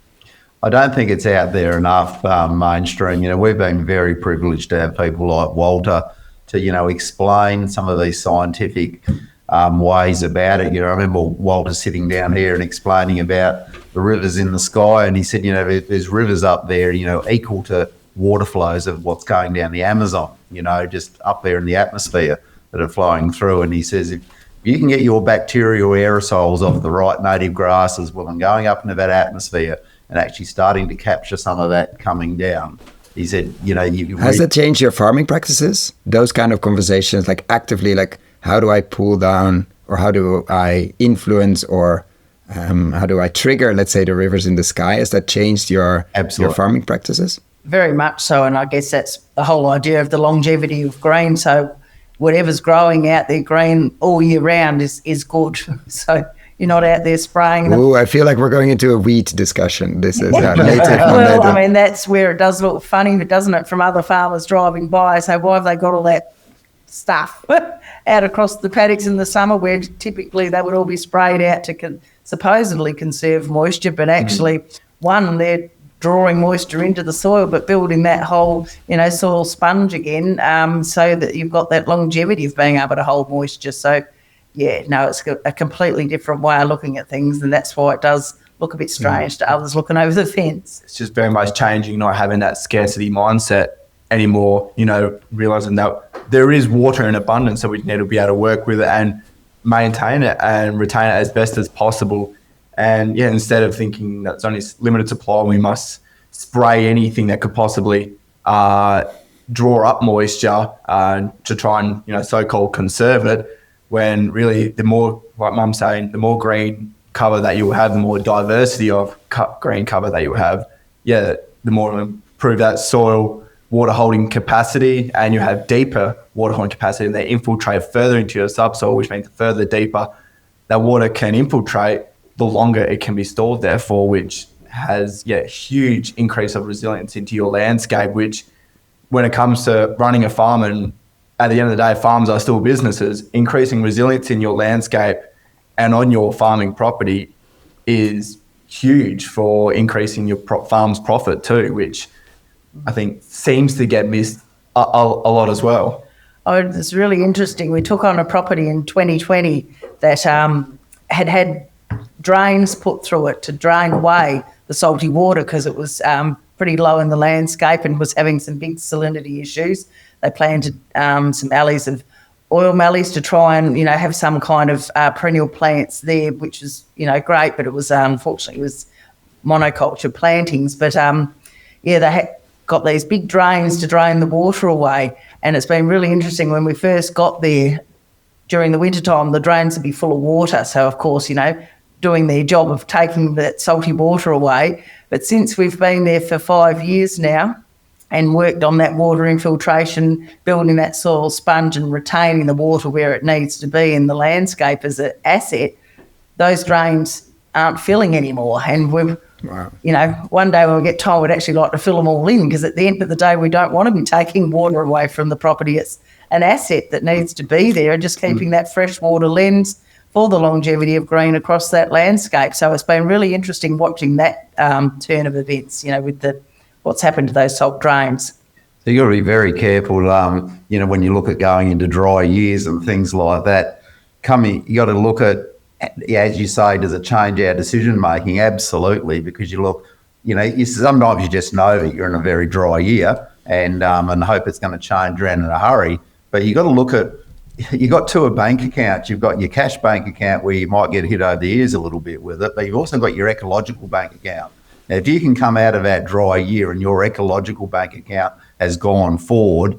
I don't think it's out there enough mainstream. We've been very privileged to have people like Walter to, explain some of these scientific ways about it. I remember Walter sitting down here and explaining about the rivers in the sky, and he said, there's rivers up there, equal to water flows of what's going down the Amazon, just up there in the atmosphere that are flowing through. And he says, if you can get your bacterial aerosols off the right native grasses, well, and going up into that atmosphere and actually starting to capture some of that coming down. He said, Has that changed your farming practices? Those kind of conversations, like actively, like, how do I pull down, or how do I influence, or how do I trigger, let's say, the rivers in the sky? Has that changed your farming practices? Very much so, and I guess that's the whole idea of the longevity of green. So whatever's growing out there green all year round is good. So you're not out there spraying them. Oh, I feel like we're going into a wheat discussion. This is native. Well, I mean, that's where it does look funny, doesn't it, from other farmers driving by. So why have they got all that stuff out across the paddocks in the summer, where typically they would all be sprayed out to supposedly conserve moisture, but actually, they're drawing moisture into the soil, but building that whole, soil sponge again, so that you've got that longevity of being able to hold moisture. So, yeah, no, it's a completely different way of looking at things, and that's why it does look a bit strange to others looking over the fence. It's just very much changing, not having that scarcity mindset anymore, realising that there is water in abundance, so we need to be able to work with it and maintain it and retain it as best as possible. And, instead of thinking that it's only limited supply, we must spray anything that could possibly draw up moisture to try and, so-called conserve it, when really the more, like Mum's saying, the more green cover that you have, the more diversity of green cover that you have, the more improve that soil water holding capacity, and you have deeper water holding capacity, and they infiltrate further into your subsoil, which means the further deeper that water can infiltrate, the longer it can be stored there for, which has huge increase of resilience into your landscape, which when it comes to running a farm, and at the end of the day, farms are still businesses, increasing resilience in your landscape and on your farming property is huge for increasing your farm's profit too, which I think seems to get missed a lot as well. Oh, it's really interesting. We took on a property in 2020 that had drains put through it to drain away the salty water, because it was pretty low in the landscape and was having some big salinity issues. They planted some alleys of oil mallees to try and, have some kind of perennial plants there, which is, great, but it was, unfortunately, it was monoculture plantings. But, they got these big drains to drain the water away, and it's been really interesting. When we first got there during the wintertime, the drains would be full of water. So, of course, doing their job of taking that salty water away. But since we've been there for 5 years now and worked on that water infiltration, building that soil sponge and retaining the water where it needs to be in the landscape as an asset, those drains aren't filling anymore. And we've, one day we'll get told we'd actually like to fill them all in, because at the end of the day, we don't want to be taking water away from the property. It's an asset that needs to be there, and just keeping that freshwater lens for the longevity of green across that landscape. So it's been really interesting watching that turn of events, with what's happened to those salt drains. So you've got to be very careful, when you look at going into dry years and things like that. You got to look at, as you say, does it change our decision making? Absolutely, because you look, sometimes you just know that you're in a very dry year and hope it's going to change around in a hurry. But you got to look at, you've got two bank accounts. You've got your cash bank account where you might get hit over the ears a little bit with it, but you've also got your ecological bank account. Now, if you can come out of that dry year and your ecological bank account has gone forward,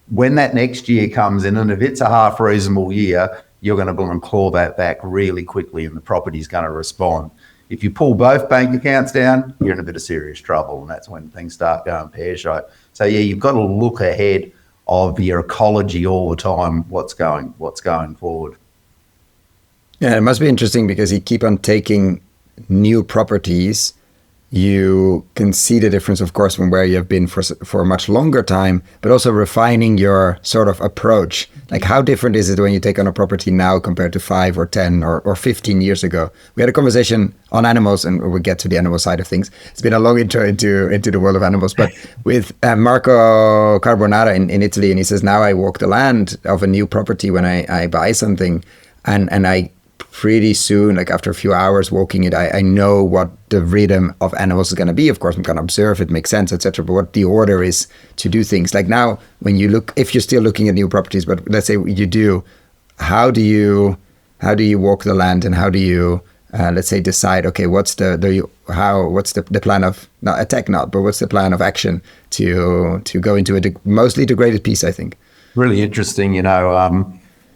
when that next year comes in, and if it's a half reasonable year, you're going to go and claw that back really quickly and the property's going to respond. If you pull both bank accounts down, you're in a bit of serious trouble, and that's when things start going pear-shaped. So yeah, you've got to look ahead of your ecology all the time, what's going forward. Yeah, it must be interesting because you keep on taking new properties. You can see the difference, of course, from where you have been for a much longer time, but also refining your sort of approach. Like, how different is it when you take on a property now compared to 5 or 10 or 15 years ago? We had a conversation on animals, and we'll get to the animal side of things. It's been a long intro into the world of animals, but with Marco Carbonara in Italy, and he says, now I walk the land of a new property when I buy something, and I pretty soon, like after a few hours walking it, I know what the rhythm of animals is going to be. Of course, I'm going to observe it, makes sense, etc. But what the order is to do things. Like now, when you look, if you're still looking at new properties, but let's say you do, how do you walk the land, and how do you let's say decide, okay, what's the plan of, not attack, but what's the plan of action to go into a mostly degraded piece? I think really interesting.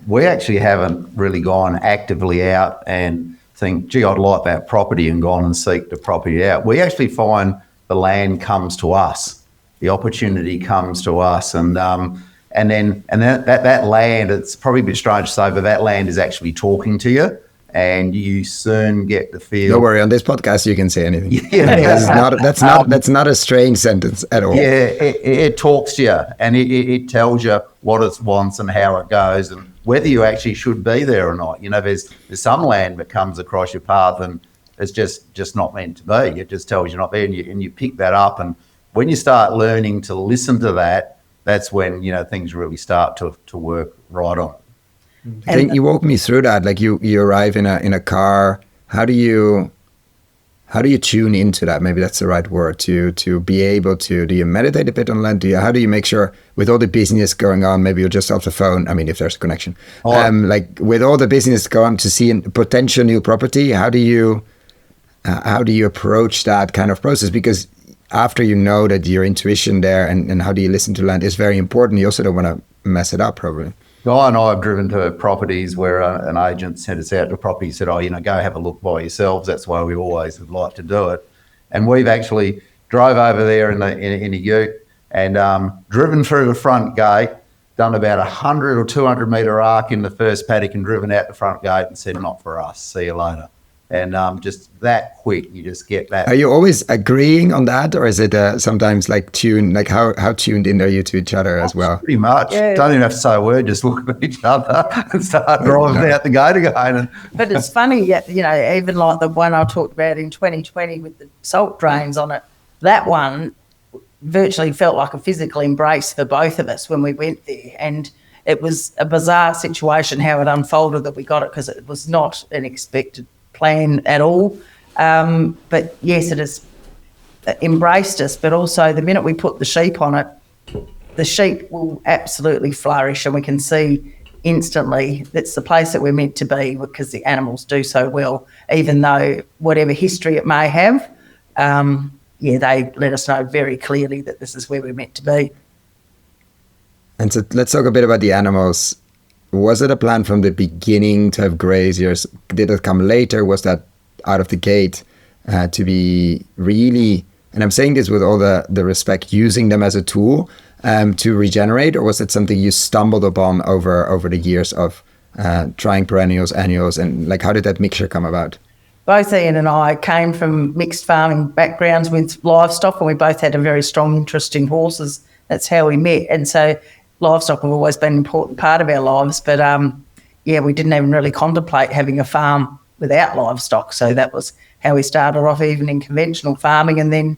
We actually haven't really gone actively out and think, gee, I'd like that property, and gone and seek the property out. We actually find the land comes to us, the opportunity comes to us, and then that land, it's probably a bit strange to say, but that land is actually talking to you, and you soon get the feel. Don't worry, on this podcast you can say anything. Yeah. That's not a strange sentence at all. Yeah, it talks to you, and it tells you what it wants and how it goes, and whether you actually should be there or not. There's some land that comes across your path and it's just not meant to be. It just tells you not there, and you pick that up. And when you start learning to listen to that, that's when things really start to work right on. I think you walk me through that. Like you arrive in a car. How do you tune into that? Maybe that's the right word, to be able to. Do you meditate a bit on land? How do you make sure, with all the business going on, maybe you're just off the phone? I mean, if there's a connection, like with all the business going on, to see a potential new property, how do you approach that kind of process? Because after you know that your intuition there, and how do you listen to land is very important. You also don't want to mess it up, probably. Guy and I have driven to properties where an agent sent us out to a property, said, go have a look by yourselves. That's why we always would like to do it. And we've actually drove over there in a ute and driven through the front gate, done about 100 or 200 metre arc in the first paddock, and driven out the front gate and said, not for us, see you later. And just that quick, you just get that. Are you always agreeing on that, or is it sometimes like tuned? Like how tuned in are you to each other as well? Pretty much. Yeah. Don't even have to say a word. Just look at each other and start driving out the gate again. But it's funny, even like the one I talked about in 2020 with the salt drains on it. That one virtually felt like a physical embrace for both of us when we went there, and it was a bizarre situation how it unfolded that we got it, because it was not an expected plan at all. But yes, it has embraced us, but also the minute we put the sheep on it, the sheep will absolutely flourish, and we can see instantly that's the place that we're meant to be, because the animals do so well, even though whatever history it may have, they let us know very clearly that this is where we're meant to be. And so let's talk a bit about the animals. Was it a plan from the beginning to have graziers? Did it come later? Was that out of the gate to be really, and I'm saying this with all the respect, using them as a tool to regenerate? Or was it something you stumbled upon over the years of trying perennials, annuals, and like how did that mixture come about? Both Ian and I came from mixed farming backgrounds with livestock, and we both had a very strong interest in horses. That's how we met. And so livestock have always been an important part of our lives, but we didn't even really contemplate having a farm without livestock. So that was how we started off, even in conventional farming. And then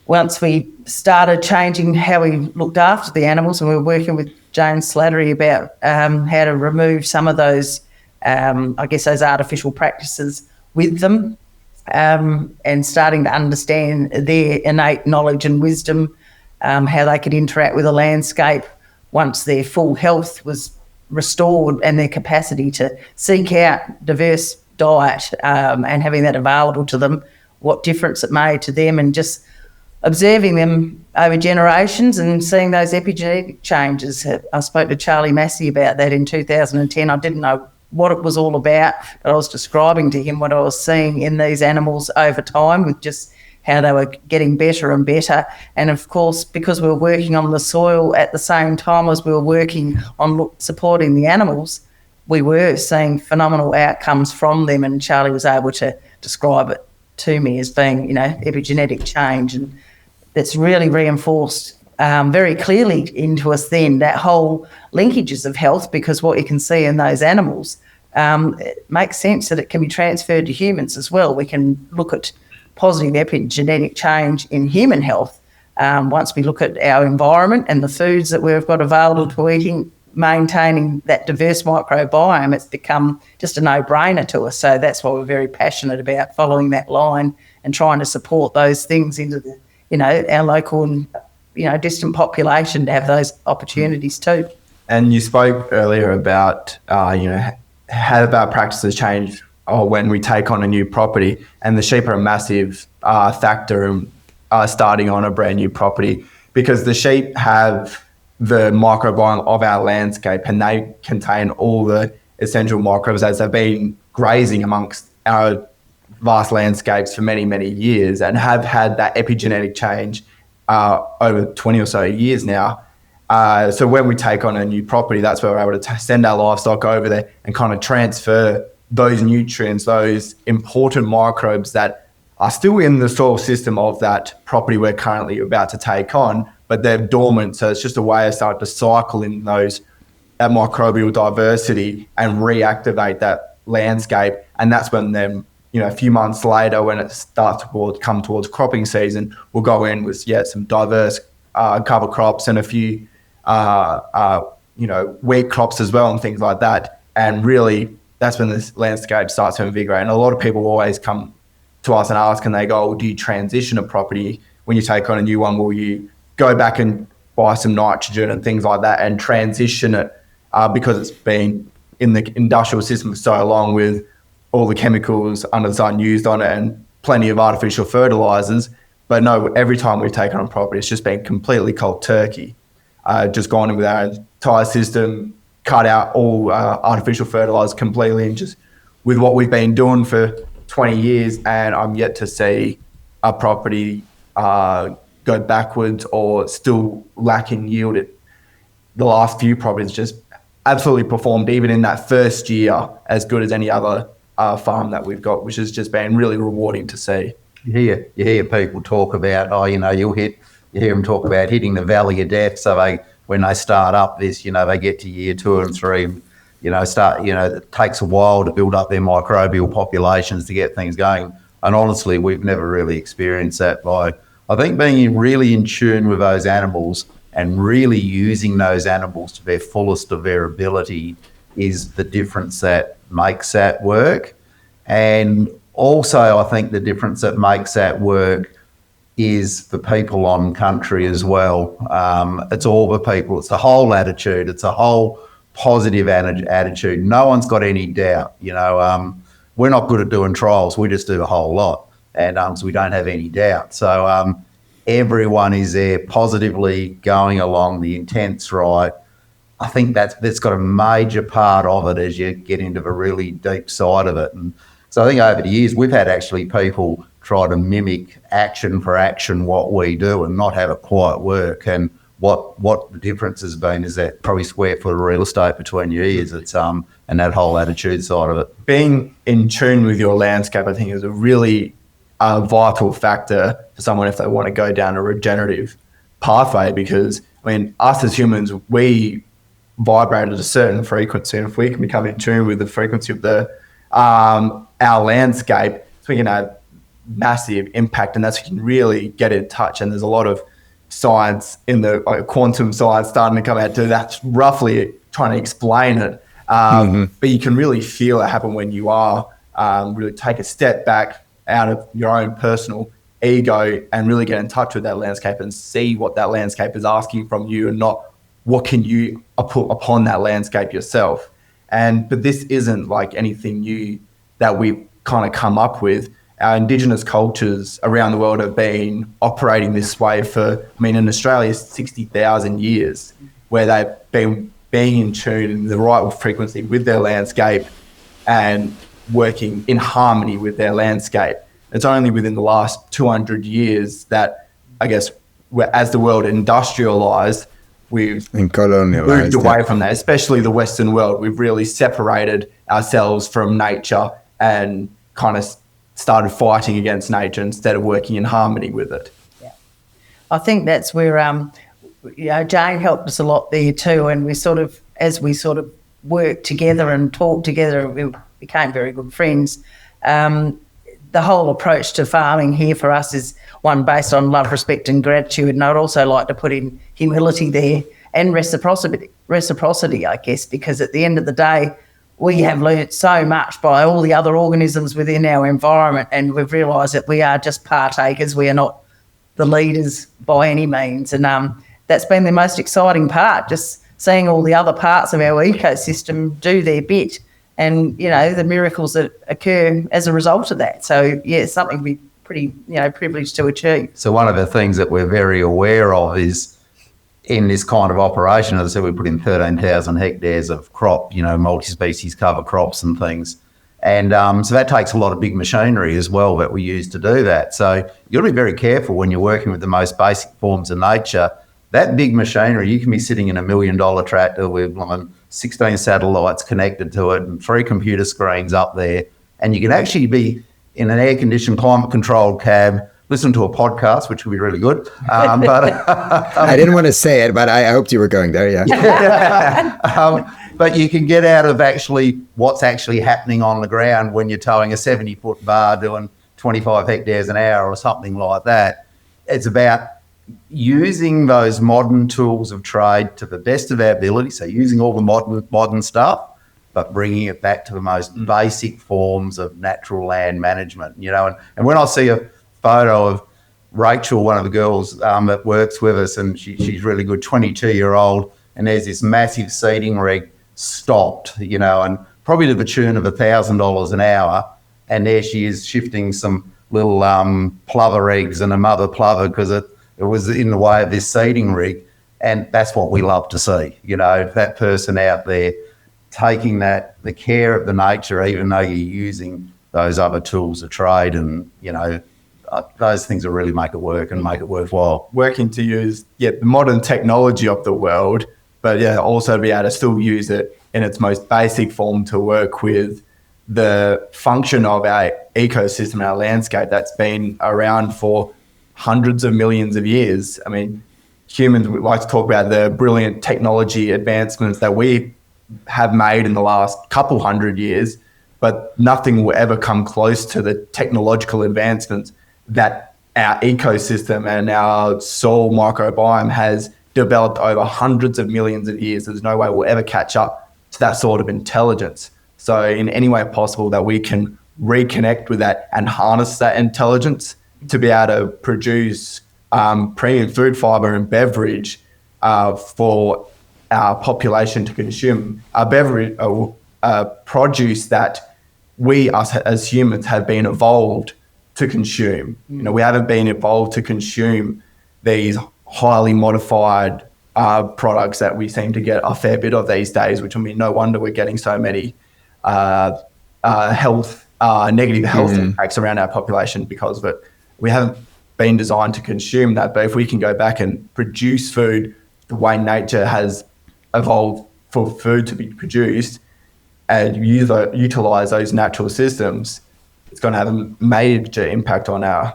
once we started changing how we looked after the animals, and we were working with James Slattery about how to remove some of those, those artificial practices with them, and starting to understand their innate knowledge and wisdom, how they could interact with the landscape once their full health was restored, and their capacity to seek out diverse diet and having that available to them, what difference it made to them, and just observing them over generations and seeing those epigenetic changes. I spoke to Charlie Massey about that in 2010. I didn't know what it was all about, but I was describing to him what I was seeing in these animals over time, with just how they were getting better and better. And of course, because we were working on the soil at the same time as we were working on supporting the animals, we were seeing phenomenal outcomes from them. And Charlie was able to describe it to me as being, epigenetic change. And that's really reinforced very clearly into us then, that whole linkages of health, because what you can see in those animals, it makes sense that it can be transferred to humans as well. We can look at positive epigenetic change in human health once we look at our environment and the foods that we've got available to eating, maintaining that diverse microbiome. It's become just a no-brainer to us. So that's why we're very passionate about following that line and trying to support those things into the, our local and, distant population to have those opportunities too. And you spoke earlier about, how our practices change when we take on a new property, and the sheep are a massive factor in starting on a brand new property, because the sheep have the microbiome of our landscape, and they contain all the essential microbes as they've been grazing amongst our vast landscapes for many, many years, and have had that epigenetic change over 20 or so years now. So when we take on a new property, that's where we're able to send our livestock over there and kind of transfer those nutrients, those important microbes that are still in the soil system of that property we're currently about to take on, but they're dormant. So it's just a way of starting to cycle in that microbial diversity and reactivate that landscape. And that's when then, a few months later, when it starts to come towards cropping season, we'll go in with some diverse cover crops and a few wheat crops as well and things like that. And really, that's when this landscape starts to invigorate. And a lot of people always come to us and ask, and they go, do you transition a property when you take on a new one? Will you go back and buy some nitrogen and things like that and transition it because it's been in the industrial system for so long with all the chemicals under the sun used on it and plenty of artificial fertilizers? But no, every time we've taken on property, it's just been completely cold turkey. Just gone in with our entire system, cut out all artificial fertilizers completely, and just with what we've been doing for 20 years, and I'm yet to see a property go backwards or still lacking yield. The last few properties just absolutely performed, even in that first year, as good as any other farm that we've got, which has just been really rewarding to see. You hear people talk about, you hear them talk about hitting the valley of death. So when they start up this, they get to year 2 and 3, it takes a while to build up their microbial populations to get things going. And honestly, we've never really experienced that. I think being really in tune with those animals and really using those animals to their fullest of their ability is the difference that makes that work. And also, I think the difference that makes that work is the people on country as well. It's all the people. It's the whole attitude. It's a whole positive attitude. No one's got any doubt. We're not good at doing trials. We just do a whole lot, and so we don't have any doubt. So everyone is there positively going along. The intent's right. I think that's got a major part of it as you get into the really deep side of it. And so I think over the years we've had actually people try to mimic action for action what we do and not have it quite work. And what the difference has been is that probably square foot of real estate between your ears. It's and that whole attitude side of it. Being in tune with your landscape, I think, is a really vital factor for someone if they want to go down a regenerative pathway, because us as humans, we vibrate at a certain frequency, and if we can become in tune with the frequency of our landscape, so we can have massive impact, and that's when you can really get in touch. And there's a lot of science in the quantum science starting to come out to that's roughly trying to explain it, but you can really feel it happen when you are really take a step back out of your own personal ego and really get in touch with that landscape and see what that landscape is asking from you, and not what can you put upon that landscape yourself. But this isn't like anything new that we've kind of come up with. our Indigenous cultures around the world have been operating this way for, in Australia, 60,000 years, where they've been being in tune in the right frequency with their landscape and working in harmony with their landscape. It's only within the last 200 years that, I guess, as the world industrialised, we've moved away from that, especially the Western world. We've really separated ourselves from nature and kind of started fighting against nature instead of working in harmony with it. Yeah, I think that's where Jane helped us a lot there too, and as we worked together and talked together, we became very good friends. The whole approach to farming here for us is one based on love, respect and gratitude, and I'd also like to put in humility there and reciprocity, I guess, because at the end of the day, we have learnt so much by all the other organisms within our environment, and we've realised that we are just partakers. We are not the leaders by any means, and that's been the most exciting part, just seeing all the other parts of our ecosystem do their bit and, the miracles that occur as a result of that. So, yeah, it's something we're pretty, privileged to achieve. So one of the things that we're very aware of is in this kind of operation, as I said, we put in 13,000 hectares of crop, multi-species cover crops and things. And so that takes a lot of big machinery as well that we use to do that. So you've got to be very careful when you're working with the most basic forms of nature. That big machinery, you can be sitting in $1 million tractor with 16 satellites connected to it and 3 computer screens up there. And you can actually be in an air-conditioned, climate-controlled cab, listen to a podcast, which would be really good. I didn't want to say it, but I hoped you were going there, yeah. But you can get out of actually what's actually happening on the ground when you're towing a 70-foot bar doing 25 hectares an hour or something like that. It's about using those modern tools of trade to the best of our ability, so using all the modern stuff, but bringing it back to the most basic forms of natural land management, And when I see a photo of Rachel, one of the girls that works with us, and she's really good, 22-year-old, and there's this massive seeding rig stopped, and probably to the tune of $1,000 an hour, and there she is shifting some little plover eggs and a mother plover because it was in the way of this seeding rig, and that's what we love to see, that person out there taking the care of the nature, even though you're using those other tools of trade, and those things will really make it work and make it worthwhile. Working to use the modern technology of the world, but also be able to still use it in its most basic form to work with the function of our ecosystem, our landscape that's been around for hundreds of millions of years. Humans would like to talk about the brilliant technology advancements that we have made in the last couple hundred years, but nothing will ever come close to the technological advancements that our ecosystem and our soil microbiome has developed over hundreds of millions of years. There's no way we'll ever catch up to that sort of intelligence. So in any way possible that we can reconnect with that and harness that intelligence to be able to produce premium food, fibre and beverage for our population to consume, a beverage, produce that we, us as humans, have been evolved to consume. We haven't been evolved to consume these highly modified products that we seem to get a fair bit of these days, which no wonder we're getting so many negative health impacts around our population because of it. We haven't been designed to consume that, but if we can go back and produce food the way nature has evolved for food to be produced and utilise those natural systems, it's going to have a major impact on our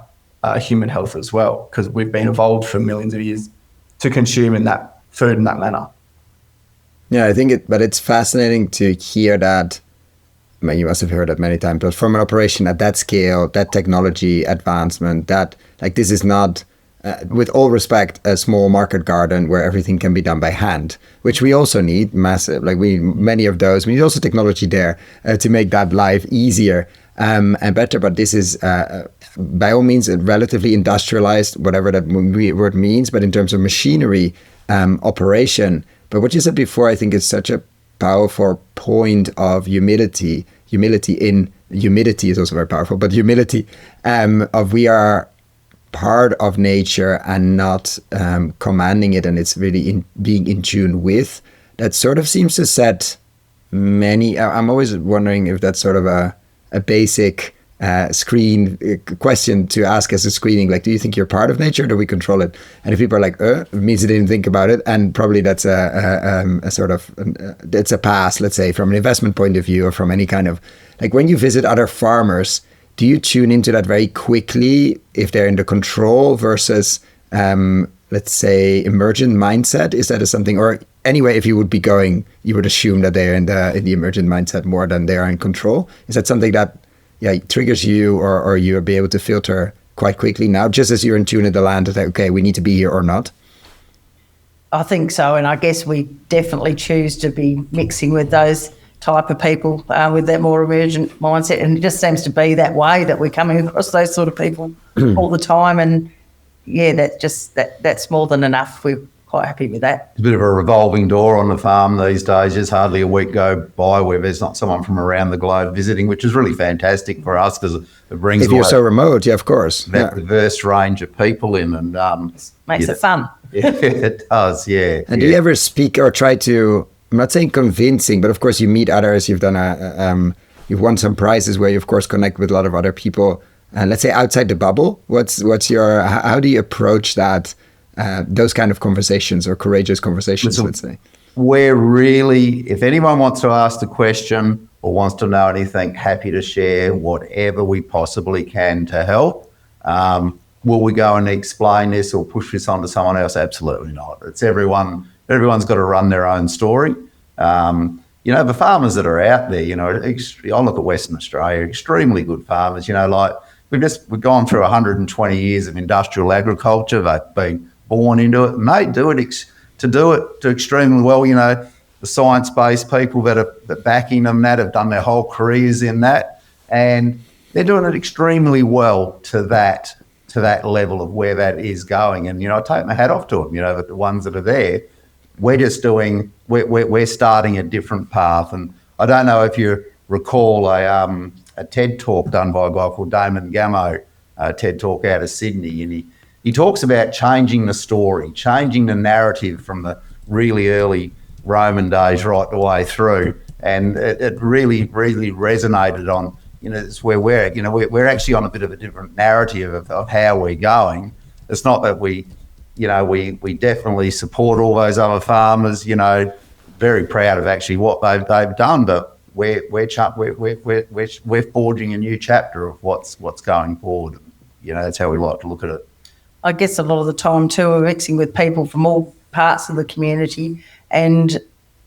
human health as well, because we've been evolved for millions of years to consume in that food in that manner. Yeah, I think but it's fascinating to hear that. You must have heard that many times, but from an operation at that scale, that technology advancement, that this is not, with all respect, a small market garden where everything can be done by hand, which we also need massive, many of those. We need also technology there to make that life easier and better. But this is by all means relatively industrialized, whatever that word means, but in terms of machinery operation. But what you said before, I think is such a powerful point of humility. humility in humidity is also very powerful, but humility of we are part of nature and not commanding it, and it's really being in tune with. That sort of seems to set many. I'm always wondering if that's sort of a basic screen question to ask as a screening. Like, do you think you're part of nature, or do we control it? And if people are like, it means they didn't think about it, and probably that's a sort of it's a pass, let's say, from an investment point of view, or from any kind of, like, when you visit other farmers, do you tune into that very quickly if they're in the control versus, let's say, emergent mindset? Is that something, or anyway, if you would be going, you would assume that they're in the emergent mindset more than they are in control? Is that something that triggers you, or you'll be able to filter quite quickly now, just as you're in tune in the land, that, okay, we need to be here or not? I think so, and I guess we definitely choose to be mixing with those type of people with that more emergent mindset, and it just seems to be that way that we're coming across those sort of people all the time. And that's more than enough. We're quite happy with that. It's a bit of a revolving door on the farm these days. There's hardly a week go by where there's not someone from around the globe visiting, which is really fantastic for us because it brings if you're so remote, of course, that diverse range of people in, and makes it fun. Yeah, it does. Yeah. And do you ever speak or try to? I'm not saying convincing, but of course you meet others. You've done you've won some prizes where you of course connect with a lot of other people. And let's say outside the bubble, what's your? How do you approach that? Those kind of conversations, or courageous conversations, let's say. We're really, if anyone wants to ask the question or wants to know anything, happy to share whatever we possibly can to help. Will we go and explain this or push this onto someone else? Absolutely not. It's everyone's got to run their own story. The farmers that are out there, I look at Western Australia, extremely good farmers, like we've gone through 120 years of industrial agriculture. They've been born into it, and they do it extremely well. The science-based people that are backing them that have done their whole careers in that, and they're doing it extremely well to that level of where that is going. And I take my hat off to them. The ones that are there, we're starting a different path. And I don't know if you recall a TED talk done by a guy called Damon Gamo, a TED talk out of Sydney, and he talks about changing the story, changing the narrative from the really early Roman days right the way through. And it really, really resonated on, it's where we're at. We're actually on a bit of a different narrative of how we're going. It's not that we definitely support all those other farmers, very proud of actually what they've done, but we're forging a new chapter of what's going forward. That's how we like to look at it. I guess a lot of the time too, we're mixing with people from all parts of the community, and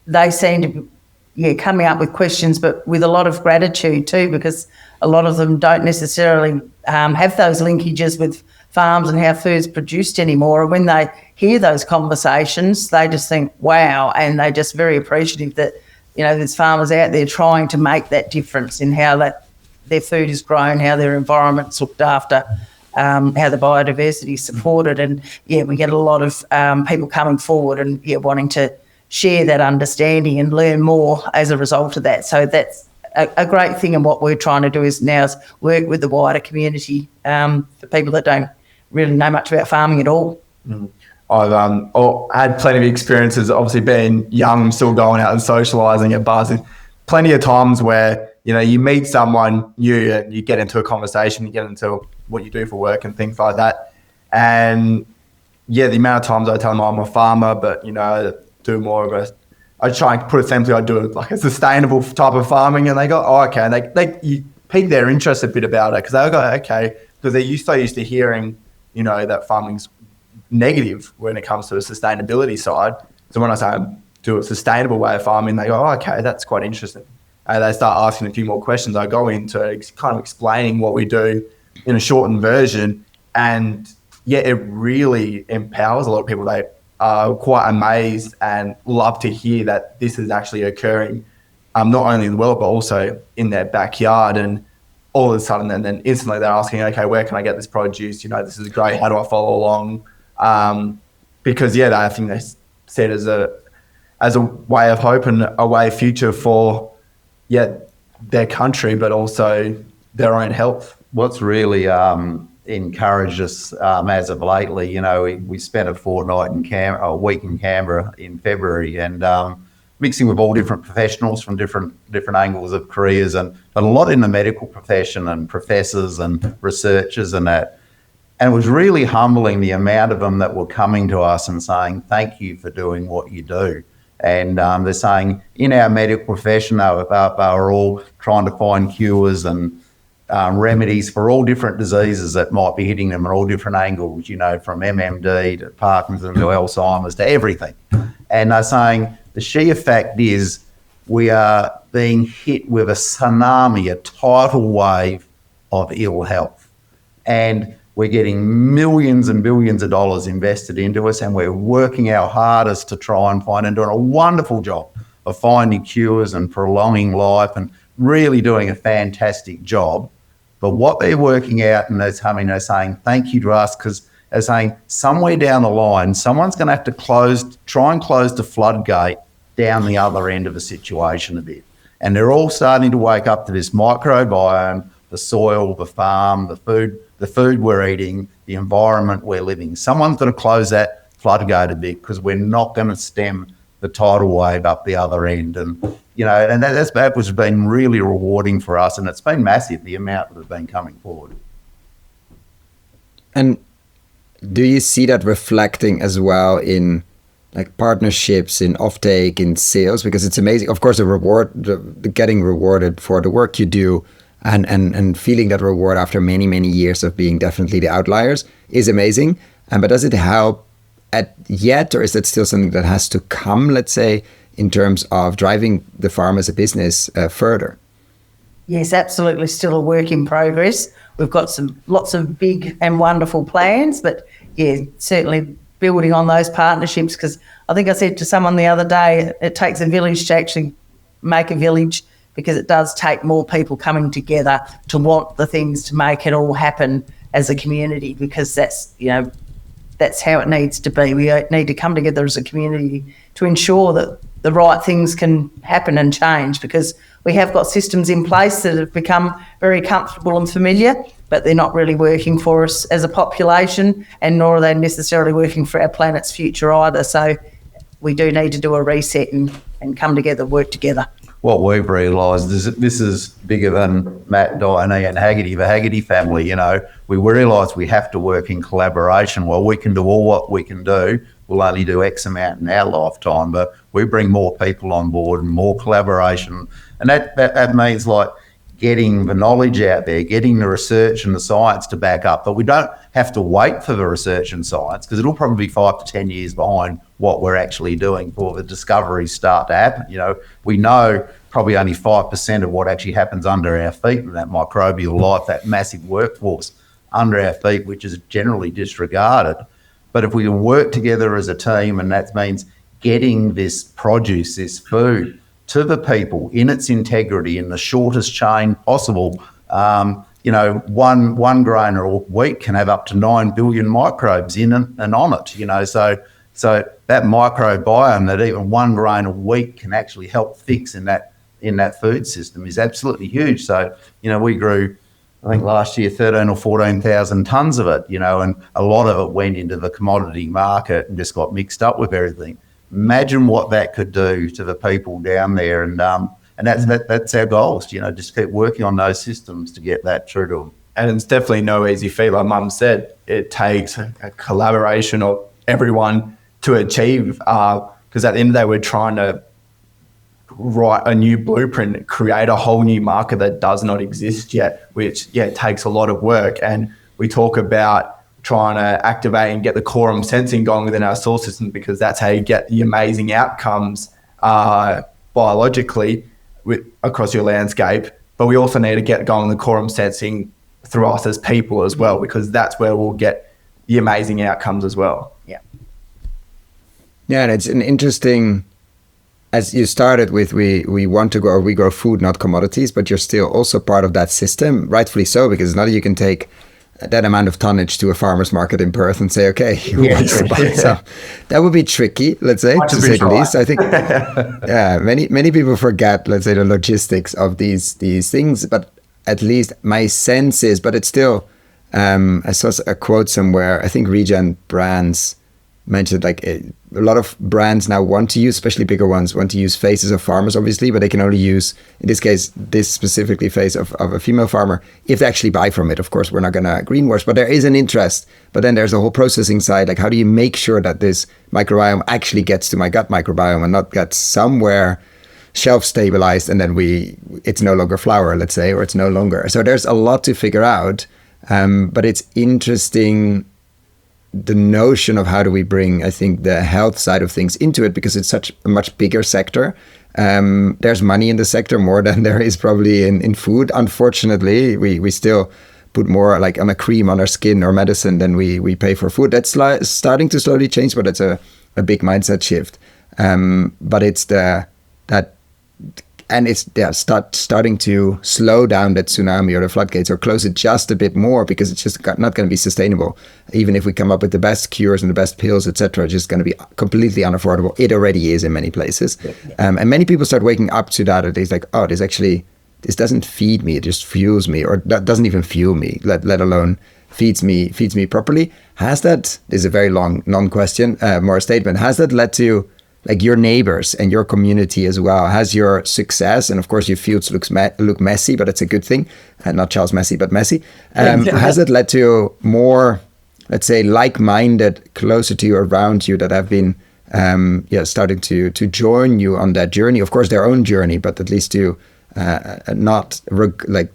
they seem to be coming up with questions, but with a lot of gratitude too, because a lot of them don't necessarily have those linkages with farms and how food's produced anymore. And when they hear those conversations, they just think, wow, and they're just very appreciative that, there's farmers out there trying to make that difference in how their food is grown, how their environment's looked after, how the biodiversity is supported. And, we get a lot of people coming forward and, wanting to share that understanding and learn more as a result of that. So that's a great thing, and what we're trying to do is work with the wider community for people that don't really know much about farming at all. Mm. I've had plenty of experiences, obviously being young, still going out and socialising at bars. Plenty of times where, you meet someone new and you get into a conversation, you get into what you do for work and things like that. And the amount of times I tell them I'm a farmer, but, do more of I try and put it simply, I do like a sustainable type of farming, and they go, oh, okay. And you pique their interest a bit about it, because they go, okay, because they're so used to hearing, that farming's negative when it comes to the sustainability side. So when I say do a sustainable way of farming, they go, oh, okay, that's quite interesting. And they start asking a few more questions. I go into kind of explaining what we do in a shortened version, and it really empowers a lot of people. They are quite amazed and love to hear that this is actually occurring, not only in the world, but also in their backyard. And all of a sudden, and then instantly they're asking, okay, where can I get this produce? This is great. How do I follow along? Because I think they see it as a way of hope and a way of future for their country, but also their own health. What's really encouraged us as of lately, we spent a week in Canberra in February, and mixing with all different professionals from different angles of careers, but a lot in the medical profession and professors and researchers and that. And it was really humbling, the amount of them that were coming to us and saying, thank you for doing what you do. And they're saying in our medical profession, they were all trying to find cures and remedies for all different diseases that might be hitting them at all different angles, from MMD to Parkinson's to Alzheimer's to everything. And they're saying the sheer fact is we are being hit with a tsunami, a tidal wave of ill health. And we're getting millions and billions of dollars invested into us, and we're working our hardest to try and find and doing a wonderful job of finding cures and prolonging life and really doing a fantastic job. But what they're working out, and they're saying thank you to us, because they're saying somewhere down the line, someone's going to have to try and close the floodgate down the other end of the situation a bit. And they're all starting to wake up to this microbiome, the soil, the farm, the food we're eating, the environment we're living. Someone's going to close that floodgate a bit, because we're not going to stem the tidal wave up the other end. And, and that was been really rewarding for us. And it's been massive, the amount that have been coming forward. And do you see that reflecting as well in like partnerships, in offtake, in sales? Because it's amazing. Of course, the getting rewarded for the work you do and feeling that reward after many, many years of being definitely the outliers is amazing. But does it help yet, or is that still something that has to come, let's say, in terms of driving the farm as a business further? Yes, absolutely, still a work in progress. We've got lots of big and wonderful plans, but yeah, certainly building on those partnerships, because I think I said to someone the other day, it takes a village to actually make a village, because it does take more people coming together to want the things to make it all happen as a community, because that's how it needs to be. We need to come together as a community to ensure that the right things can happen and change, because we have got systems in place that have become very comfortable and familiar, but they're not really working for us as a population, and nor are they necessarily working for our planet's future either. So we do need to do a reset and come together, work together. What we've realised is that this is bigger than Matt, Diane and Haggerty, the Haggerty family. We realise we have to work in collaboration. Well, we can do all what we can do. We'll only do X amount in our lifetime, but we bring more people on board and more collaboration. And that means like getting the knowledge out there, getting the research and the science to back up. But we don't have to wait for the research and science, because it'll probably be 5 to 10 years behind what we're actually doing before the discoveries start to happen. We know probably only 5% of what actually happens under our feet in that microbial life, that massive workforce under our feet, which is generally disregarded. But if we can work together as a team, and that means getting this produce, this food, to the people in its integrity in the shortest chain possible. One grain of wheat can have up to 9 billion microbes in it and on it. So that microbiome that even one grain of wheat can actually help fix in that food system is absolutely huge. So we grew, I think last year, 13 or 14,000 tonnes of it. And a lot of it went into the commodity market and just got mixed up with everything. Imagine what that could do to the people down there, and that's our goals. Just keep working on those systems to get that true to them. And it's definitely no easy feat. Like Mum said, it takes a collaboration of everyone to achieve. Because at the end of the day, we're trying to write a new blueprint, create a whole new market that does not exist yet. Which takes a lot of work. And we talk about trying to activate and get the quorum sensing going within our soil system, because that's how you get the amazing outcomes biologically across your landscape. But we also need to get going the quorum sensing through us as people as well, because that's where we'll get the amazing outcomes as well. Yeah, and it's an interesting, as you started with, we want to grow, we grow food, not commodities, but you're still also part of that system, rightfully so, because now you can take that amount of tonnage to a farmer's market in Perth and say, okay, who wants to buy some? That would be tricky, let's say, to say the least. I think, yeah, many people forget, let's say, the logistics of these things, but at least my sense is, but it's still, I saw a quote somewhere, I think Regen Brands mentioned like a lot of brands now want to use, especially bigger ones, want to use faces of farmers, obviously, but they can only use, in this case, this specifically face of a female farmer if they actually buy from it. Of course, we're not going to greenwash, but there is an interest. But then there's a whole processing side. Like, how do you make sure that this microbiome actually gets to my gut microbiome and not gets somewhere shelf stabilized and then it's no longer flour, let's say, or it's no longer. So there's a lot to figure out. But it's interesting, the notion of how do we bring, I think, the health side of things into it, because it's such a much bigger sector. There's money in the sector more than there is probably in food. Unfortunately, we still put more like on a cream on our skin or medicine than we pay for food. That's starting to slowly change, but it's a big mindset shift. But it's starting to slow down that tsunami or the floodgates, or close it just a bit more, because it's just not going to be sustainable. Even if we come up with the best cures and the best pills, etc., it's just going to be completely unaffordable. It already is in many places. And many people start waking up to that. It's like, oh, this doesn't feed me, it just fuels me, or that doesn't even fuel me, let alone feeds me properly. Has that, this is a very long non-question, more a statement, has that led to like your neighbors and your community as well? Has your success, and of course your fields look messy, but it's a good thing, not Charles Messi, but messy. Has it led to more, let's say, like-minded, closer to you, around you, that have been starting to join you on that journey? Of course, their own journey, but at least to not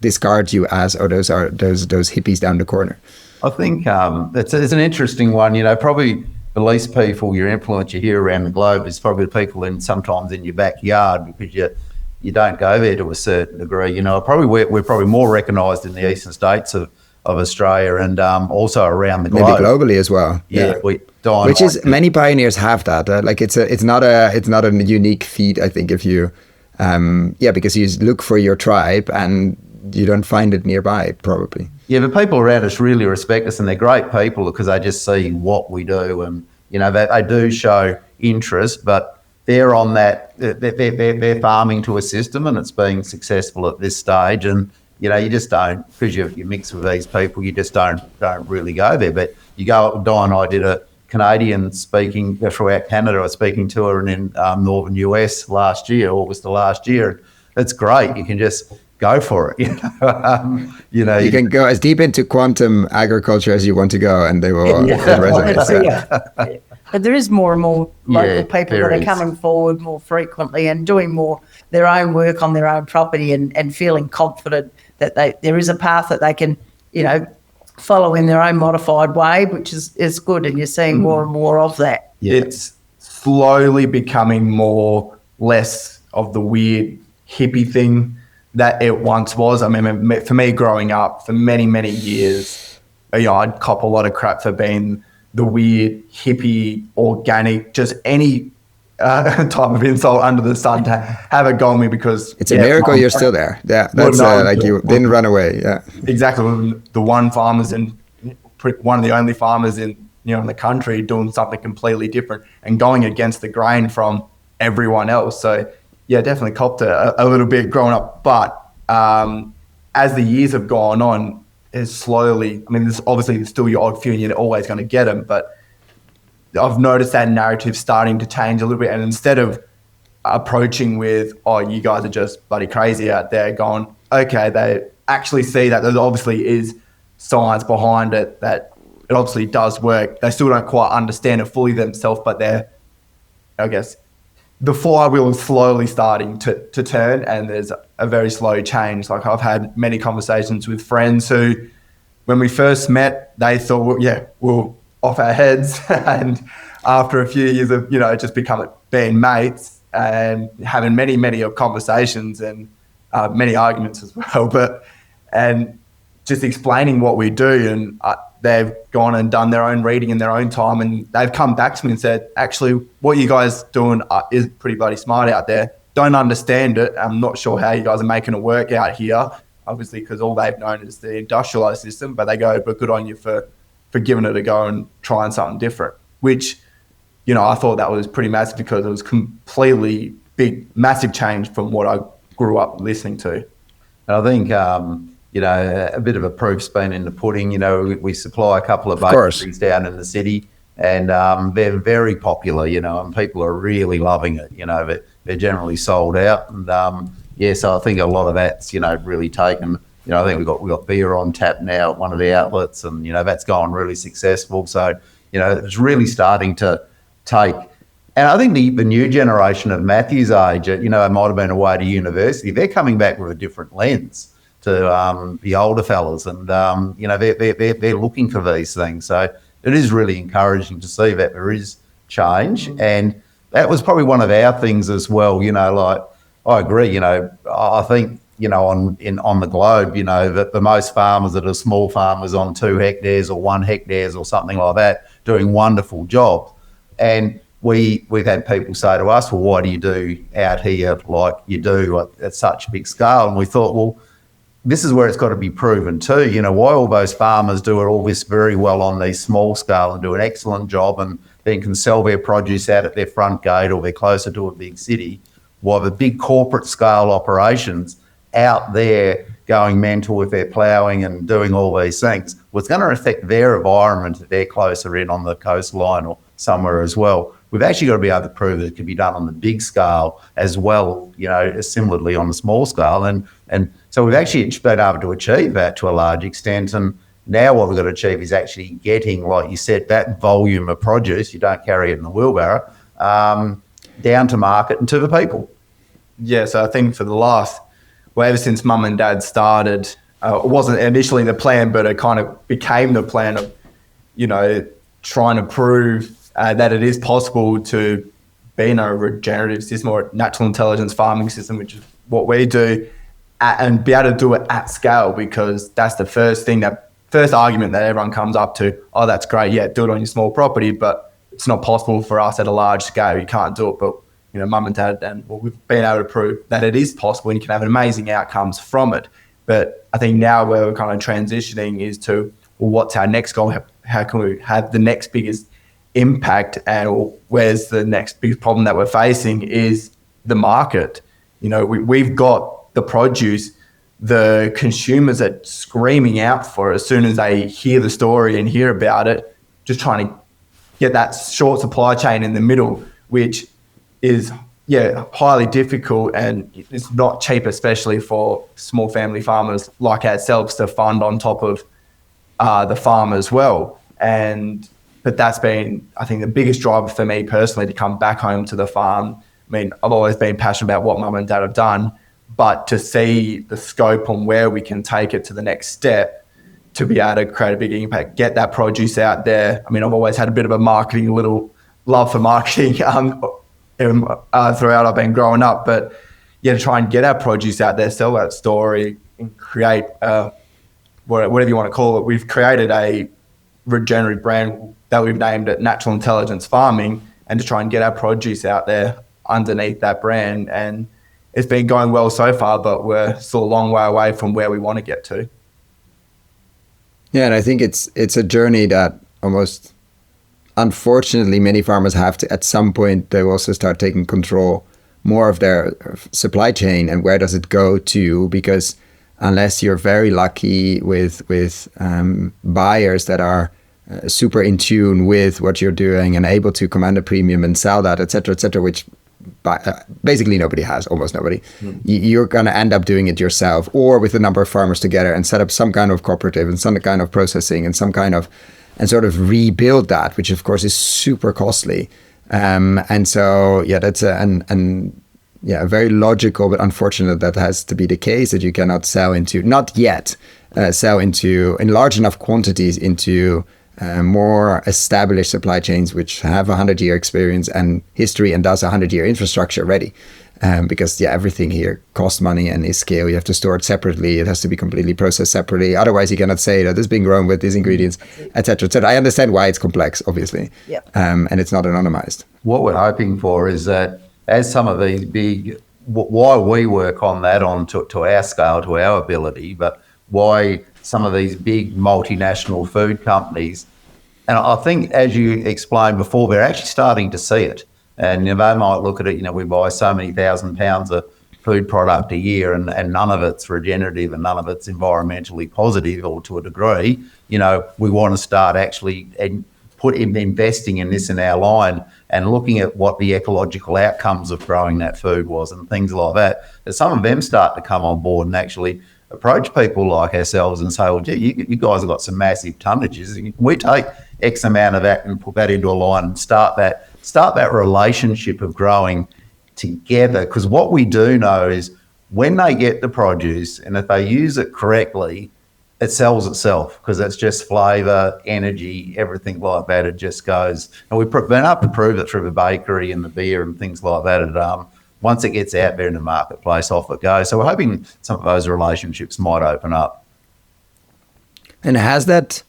discard you as, oh, those hippies down the corner. I think it's an interesting one. Probably the least people, your influence you hear around the globe is probably the people sometimes in your backyard, because you don't go there to a certain degree. We're probably more recognised in the eastern states of Australia, and also around the globe. Maybe globally as well. Yeah. Which is, many pioneers have that. It's not a unique feat, I think, if you because you look for your tribe and you don't find it nearby, probably. Yeah, but people around us really respect us, and they're great people because they just see what we do, and they do show interest, but they're on that. They're farming to a system, and it's being successful at this stage. And you just don't, because you mix with these people, you just don't really go there. But you go up with Di, and I did a Canadian speaking throughout Canada. I was speaking to her in northern US last year, August of last year. It's great. You can just go for it. You can go as deep into quantum agriculture as you want to go, and they will resonate. But there is more and more local people that are coming forward more frequently and doing more their own work on their own property, and feeling confident that there is a path that they can, follow in their own modified way, which is good, and you're seeing more and more of that. It's slowly becoming less of the weird hippie thing that it once was. I mean, for me growing up, for many, many years, I'd cop a lot of crap for being the weird, hippie, organic, just any type of insult under the sun to have a go on me, because it's a miracle you're still there. Yeah, that's you didn't run away. Yeah, exactly. One of the only farmers in the country doing something completely different and going against the grain from everyone else. So yeah, definitely copped a little bit growing up. But as the years have gone on, is slowly, there's obviously still your odd few, and you're always going to get them, but I've noticed that narrative starting to change a little bit. And instead of approaching with, oh, you guys are just bloody crazy out there, going, okay, they actually see that there obviously is science behind it, that it obviously does work. They still don't quite understand it fully themselves, but the flywheel is slowly starting to turn, and there's a very slow change. Like, I've had many conversations with friends who, when we first met, they thought, we're off our heads. And after a few years of, just being mates and having many, many conversations and many arguments as well, and just explaining what we do, and they've gone and done their own reading in their own time, and they've come back to me and said, actually, what you guys doing is pretty bloody smart out there. Don't understand it. I'm not sure how you guys are making it work out here. obviously, because all they've known is the industrialized system, but they go, but good on you for giving it a go and trying something different, which, you know, I thought that was pretty massive because it was completely massive change from what I grew up listening to. And I think, you know, a bit of a proof's been in the pudding. You know, we supply a couple of bakeries down in the city, and they're very popular, you know, and people are really loving it. You know, they're generally sold out. And, so I think a lot of that's, you know, really taken. You know, I think we've got beer on tap now at one of the outlets, and, you know, that's gone really successful. So, you know, it's really starting to take. And I think the new generation of Matthew's age, you know, might have been away to university, they're coming back with a different lens to the older fellas. And, you know, they're looking for these things. So it is really encouraging to see that there is change. And that was probably one of our things as well, you know, like, I agree, you know, I think, you know, on the globe, you know, that the most farmers that are small farmers on 2 hectares or 1 hectares or something like that, doing wonderful jobs. And we've had people say to us, well, why do you do out here like you do at such a big scale? And we thought, well, this is where it's got to be proven too. You know, why all those farmers do all this very well on these small scale and do an excellent job and then can sell their produce out at their front gate or they're closer to a big city, while the big corporate scale operations out there going mental if they're ploughing and doing all these things, well, it's going to affect their environment if they're closer in on the coastline or somewhere as well. We've actually got to be able to prove that it can be done on the big scale as well, you know, similarly on the small scale. And so we've actually been able to achieve that to a large extent. And now what we've got to achieve is actually getting, like you said, that volume of produce, you don't carry it in the wheelbarrow, down to market and to the people. Yeah, so I think for the last, well, ever since Mum and Dad started, it wasn't initially the plan, but it kind of became the plan of, you know, trying to prove that it is possible to be in a regenerative system or natural intelligence farming system, which is what we do, and be able to do it at scale, because that's the first argument that everyone comes up to. Oh, that's great. Yeah, do it on your small property, but it's not possible for us at a large scale. You can't do it. But, you know, Mum and Dad, and we've been able to prove that it is possible and you can have amazing outcomes from it. But I think now where we're kind of transitioning is to, well, what's our next goal? How can we have the next biggest impact? And where's the next big problem that we're facing is the market. You know, we've got the produce, the consumers are screaming out for it as soon as they hear the story and hear about it, just trying to get that short supply chain in the middle, which is, highly difficult, and it's not cheap, especially for small family farmers like ourselves, to fund on top of the farm as well. But that's been, I think, the biggest driver for me personally to come back home to the farm. I mean, I've always been passionate about what Mum and Dad have done, but to see the scope on where we can take it to the next step, to be able to create a big impact, get that produce out there. I mean, I've always had a bit of a little love for marketing throughout I've been growing up, but to try and get our produce out there, sell that story, and create whatever you want to call it. We've created a regenerative brand that we've named it Natural Intelligence Farming, and to try and get our produce out there underneath that brand. And it's been going well so far, but we're still a long way away from where we want to get to. Yeah, and I think it's a journey that almost, unfortunately, many farmers have to, at some point, they also start taking control more of their supply chain and where does it go to, because unless you're very lucky with buyers that are super in tune with what you're doing and able to command a premium and sell that, et cetera, which basically nobody has, almost nobody. You're going to end up doing it yourself or with a number of farmers together and set up some kind of cooperative and some kind of processing and some kind of, and sort of rebuild that, which of course is super costly. And so, that's very logical, but unfortunate that has to be the case, that you cannot sell into, not yet, sell into in large enough quantities into more established supply chains, which have 100-year experience and history and does 100-year infrastructure ready. Because everything here costs money and is scale. You have to store it separately. It has to be completely processed separately. Otherwise, you cannot say that this is being grown with these ingredients, et cetera, et cetera. I understand why it's complex, obviously. Yep. And it's not anonymized. What we're hoping for is that as some of these big why we work on that to our scale, to our ability, but why some of these big multinational food companies, and I think as you explained before, they're actually starting to see it. And they might look at it, we buy so many £1,000s of food product a year and none of it's regenerative and none of it's environmentally positive, or to a degree, we want to start actually investing in this in our line and looking at what the ecological outcomes of growing that food was and things like that. As some of them start to come on board and actually approach people like ourselves and say, well, gee, you guys have got some massive tonnages. Can we take X amount of that and put that into a line and start that relationship of growing together? Because what we do know is when they get the produce and if they use it correctly, it sells itself, because it's just flavour, energy, everything like that. It just goes. And we've been able to prove it through the bakery and the beer and things like that. Once it gets out there in the marketplace, off it goes. So we're hoping some of those relationships might open up. And has that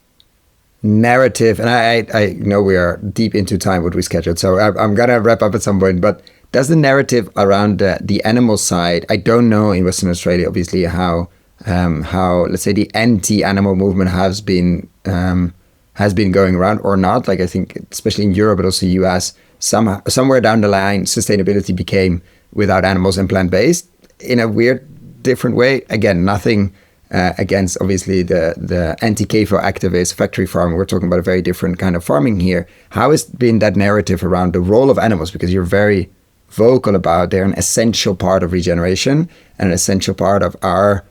narrative, and I know we are deep into time what we scheduled, so I'm going to wrap up at some point, but does the narrative around the animal side, I don't know in Western Australia, obviously, how let's say the anti-animal movement has been going around or not. Like I think especially in Europe but also US, somewhere down the line sustainability became without animals and plant-based in a weird different way. Again, nothing against obviously the anti-CAFO activist factory farming. We're talking about a very different kind of farming here. How has been that narrative around the role of animals? Because you're very vocal about they're an essential part of regeneration and an essential part of our,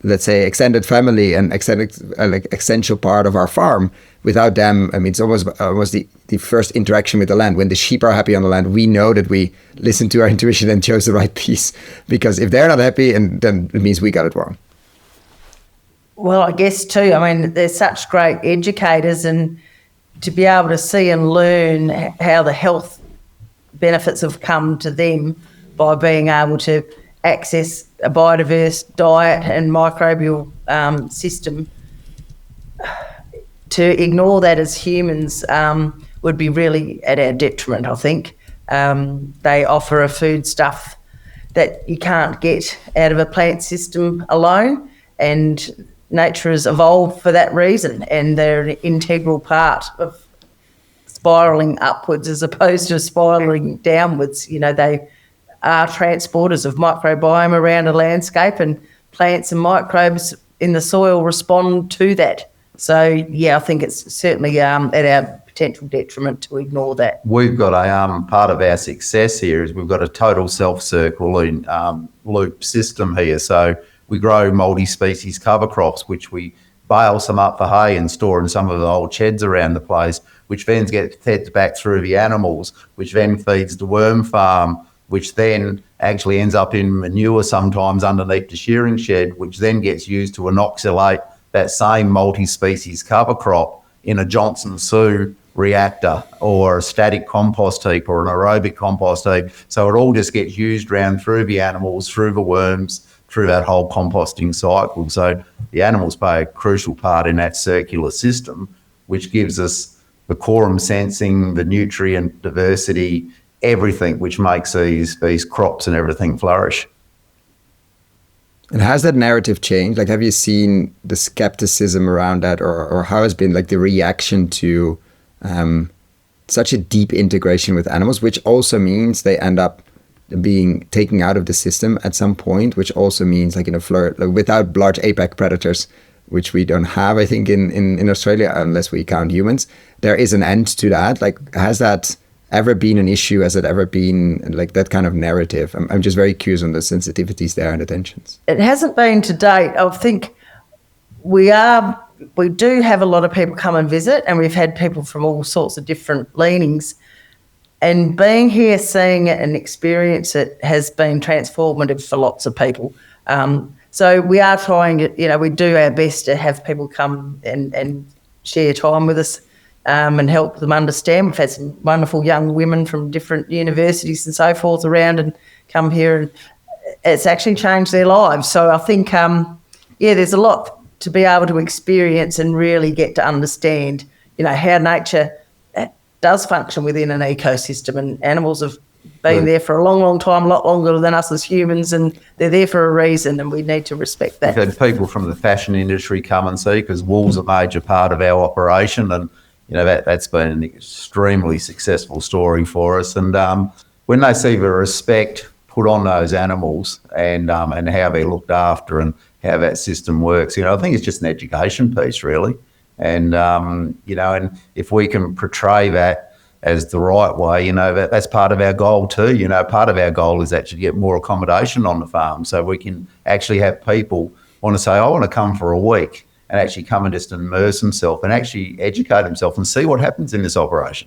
let's say, extended family and essential part of our farm. Without them, I mean, it's almost the first interaction with the land. When the sheep are happy on the land, we know that we listened to our intuition and chose the right piece. Because if they're not happy, and then it means we got it wrong. Well, I guess too, I mean, they're such great educators, and to be able to see and learn how the health benefits have come to them by being able to access a biodiverse diet and microbial system, to ignore that as humans would be really at our detriment, I think. They offer a foodstuff that you can't get out of a plant system alone, and nature has evolved for that reason, and they're an integral part of spiralling upwards as opposed to spiralling downwards. They are transporters of microbiome around a landscape, and plants and microbes in the soil respond to that. So, yeah, I think it's certainly at our potential detriment to ignore that. We've got a part of our success here is we've got a total self-circling loop system here. So we grow multi-species cover crops, which we bale some up for hay and store in some of the old sheds around the place, which then gets fed back through the animals, which then feeds the worm farm, which then actually ends up in manure sometimes underneath the shearing shed, which then gets used to inoculate that same multi-species cover crop in a Johnson Sioux reactor or a static compost heap or an aerobic compost heap. So it all just gets used round through the animals, through the worms, through that whole composting cycle. So the animals play a crucial part in that circular system, which gives us the quorum sensing, the nutrient diversity, everything which makes these crops and everything flourish. And has that narrative changed? Like, have you seen the skepticism around that, or how has been like the reaction to such a deep integration with animals, which also means they end up being taken out of the system at some point, which also means like without large apex predators, which we don't have, I think, in Australia, unless we count humans, there is an end to that. Like, has that ever been an issue? Has it ever been like that kind of narrative? I'm just very curious on the sensitivities there and the tensions. It hasn't been to date. I think we do have a lot of people come and visit, and we've had people from all sorts of different leanings. And being here, seeing it and experience it has been transformative for lots of people. So we are trying to, we do our best to have people come and share time with us and help them understand. We've had some wonderful young women from different universities and so forth around and come here, and it's actually changed their lives. So I think, there's a lot to be able to experience and really get to understand, how nature does function within an ecosystem, and animals have been there for a long, long time, a lot longer than us as humans, and they're there for a reason, and we need to respect that. We've had people from the fashion industry come and see, because wool's a major part of our operation, and that's been an extremely successful story for us. And when they see the respect put on those animals and how they're looked after and how that system works, I think it's just an education piece, really. And and if we can portray that as the right way, that's part of our goal too. Part of our goal is actually get more accommodation on the farm, so we can actually have people want to say, I want to come for a week and actually come and just immerse themselves and actually educate themselves and see what happens in this operation.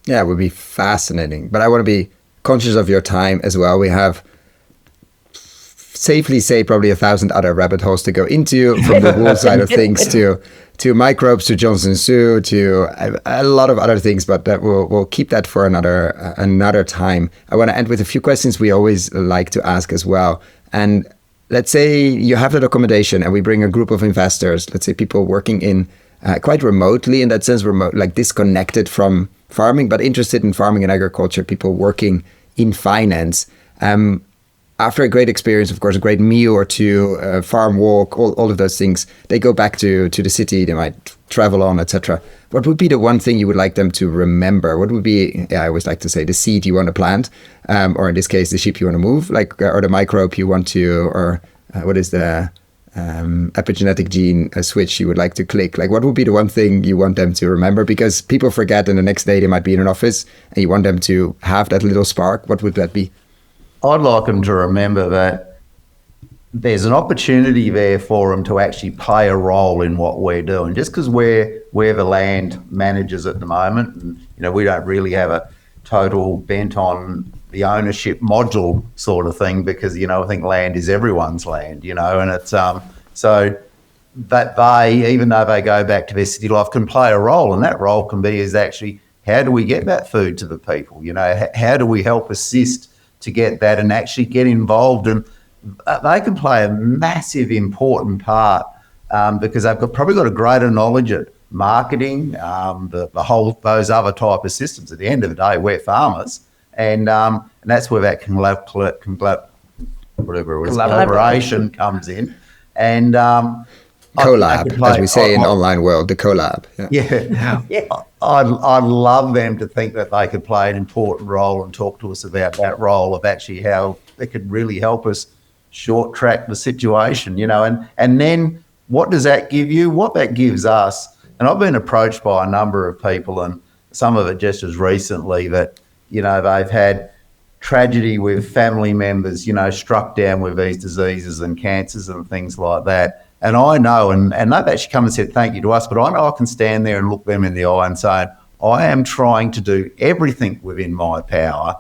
Yeah, it would be fascinating. But I want to be conscious of your time as well. We have, safely say, probably 1,000 other rabbit holes to go into, from the wool side of things to microbes, to Johnson Sue, to a lot of other things, but that we'll keep that for another time. I want to end with a few questions we always like to ask as well. And let's say you have that accommodation and we bring a group of investors, let's say people working in quite remotely, in that sense, remote, like disconnected from farming, but interested in farming and agriculture, people working in finance. After a great experience, of course, a great meal or two, farm walk, all of those things, they go back to the city, they might travel on, etc. What would be the one thing you would like them to remember? What would be, I always like to say, the seed you want to plant, or in this case, the sheep you want to move, or the microbe you want to, or what is the epigenetic gene switch you would like to click? Like, what would be the one thing you want them to remember? Because people forget, and the next day they might be in an office, and you want them to have that little spark. What would that be? I'd like them to remember that there's an opportunity there for them to actually play a role in what we're doing. Just because we're the land managers at the moment, and we don't really have a total bent on the ownership module sort of thing, because I think land is everyone's land, and it's so that they, even though they go back to their city life, can play a role, and that role can be is actually, how do we get that food to the people? How do we help assist to get that and actually get involved? And they can play a massive important part, because they've probably got a greater knowledge at marketing, the whole, those other type of systems. At the end of the day, we're farmers, and that's where that collaboration comes in. And collab, as we say in online world, the collab. Yeah. I'd love them to think that they could play an important role and talk to us about that role, of actually how they could really help us short track the situation, and then what does that give you? What that gives us, and I've been approached by a number of people, and some of it just as recently, that, they've had tragedy with family members, struck down with these diseases and cancers and things like that. And I know, and they've actually come and said thank you to us, but I know I can stand there and look them in the eye and say, I am trying to do everything within my power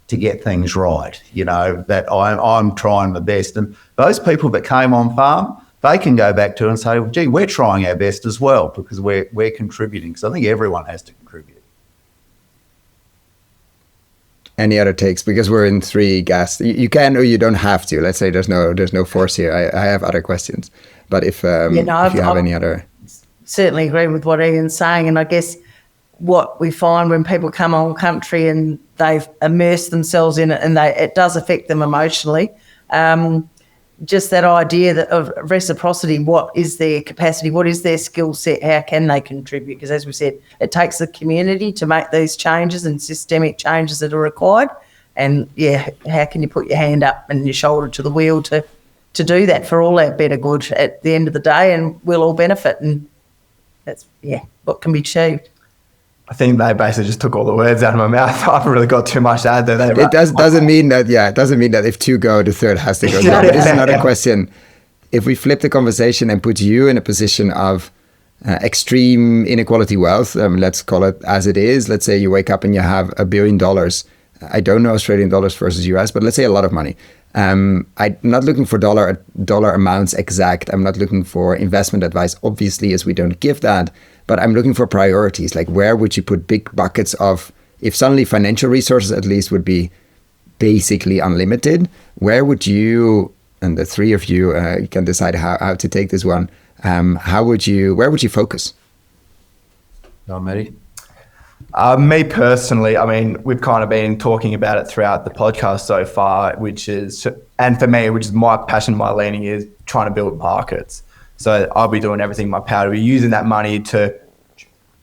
to get things right, that I'm trying the best. And those people that came on farm, they can go back to and say, well, gee, we're trying our best as well, because we're contributing. So I think everyone has to contribute. Any other takes? Because we're in 3 guests. You can or you don't have to. Let's say there's no force here. I have other questions. But if you have any other... Certainly agree with what Ian's saying. And I guess what we find when people come on country and they've immersed themselves in it, and it does affect them emotionally, just that idea of reciprocity. What is their capacity? What is their skill set? How can they contribute? Because as we said, it takes the community to make these changes and systemic changes that are required. And how can you put your hand up and your shoulder to the wheel to do that for all our better good at the end of the day, and we'll all benefit. And that's what can be achieved. I think they basically just took all the words out of my mouth. I haven't really got too much to add there. It doesn't mean that if 2 go, the third has to go. No, but this is another question. If we flip the conversation and put you in a position of extreme inequality wealth, let's call it as it is. Let's say you wake up and you have $1 billion. I don't know Australian dollars versus US, but let's say a lot of money. I'm not looking for dollar amounts exact. I'm not looking for investment advice, obviously, as we don't give that. But I'm looking for priorities. Like, where would you put big buckets of, if suddenly financial resources at least would be basically unlimited, where would you, and the 3 of you can decide how to take this one, where would you focus? Matty? Me personally, I mean, we've kind of been talking about it throughout the podcast so far, and for me, which is my passion, my leaning is trying to build markets. So I'll be doing everything in my power to be using that money to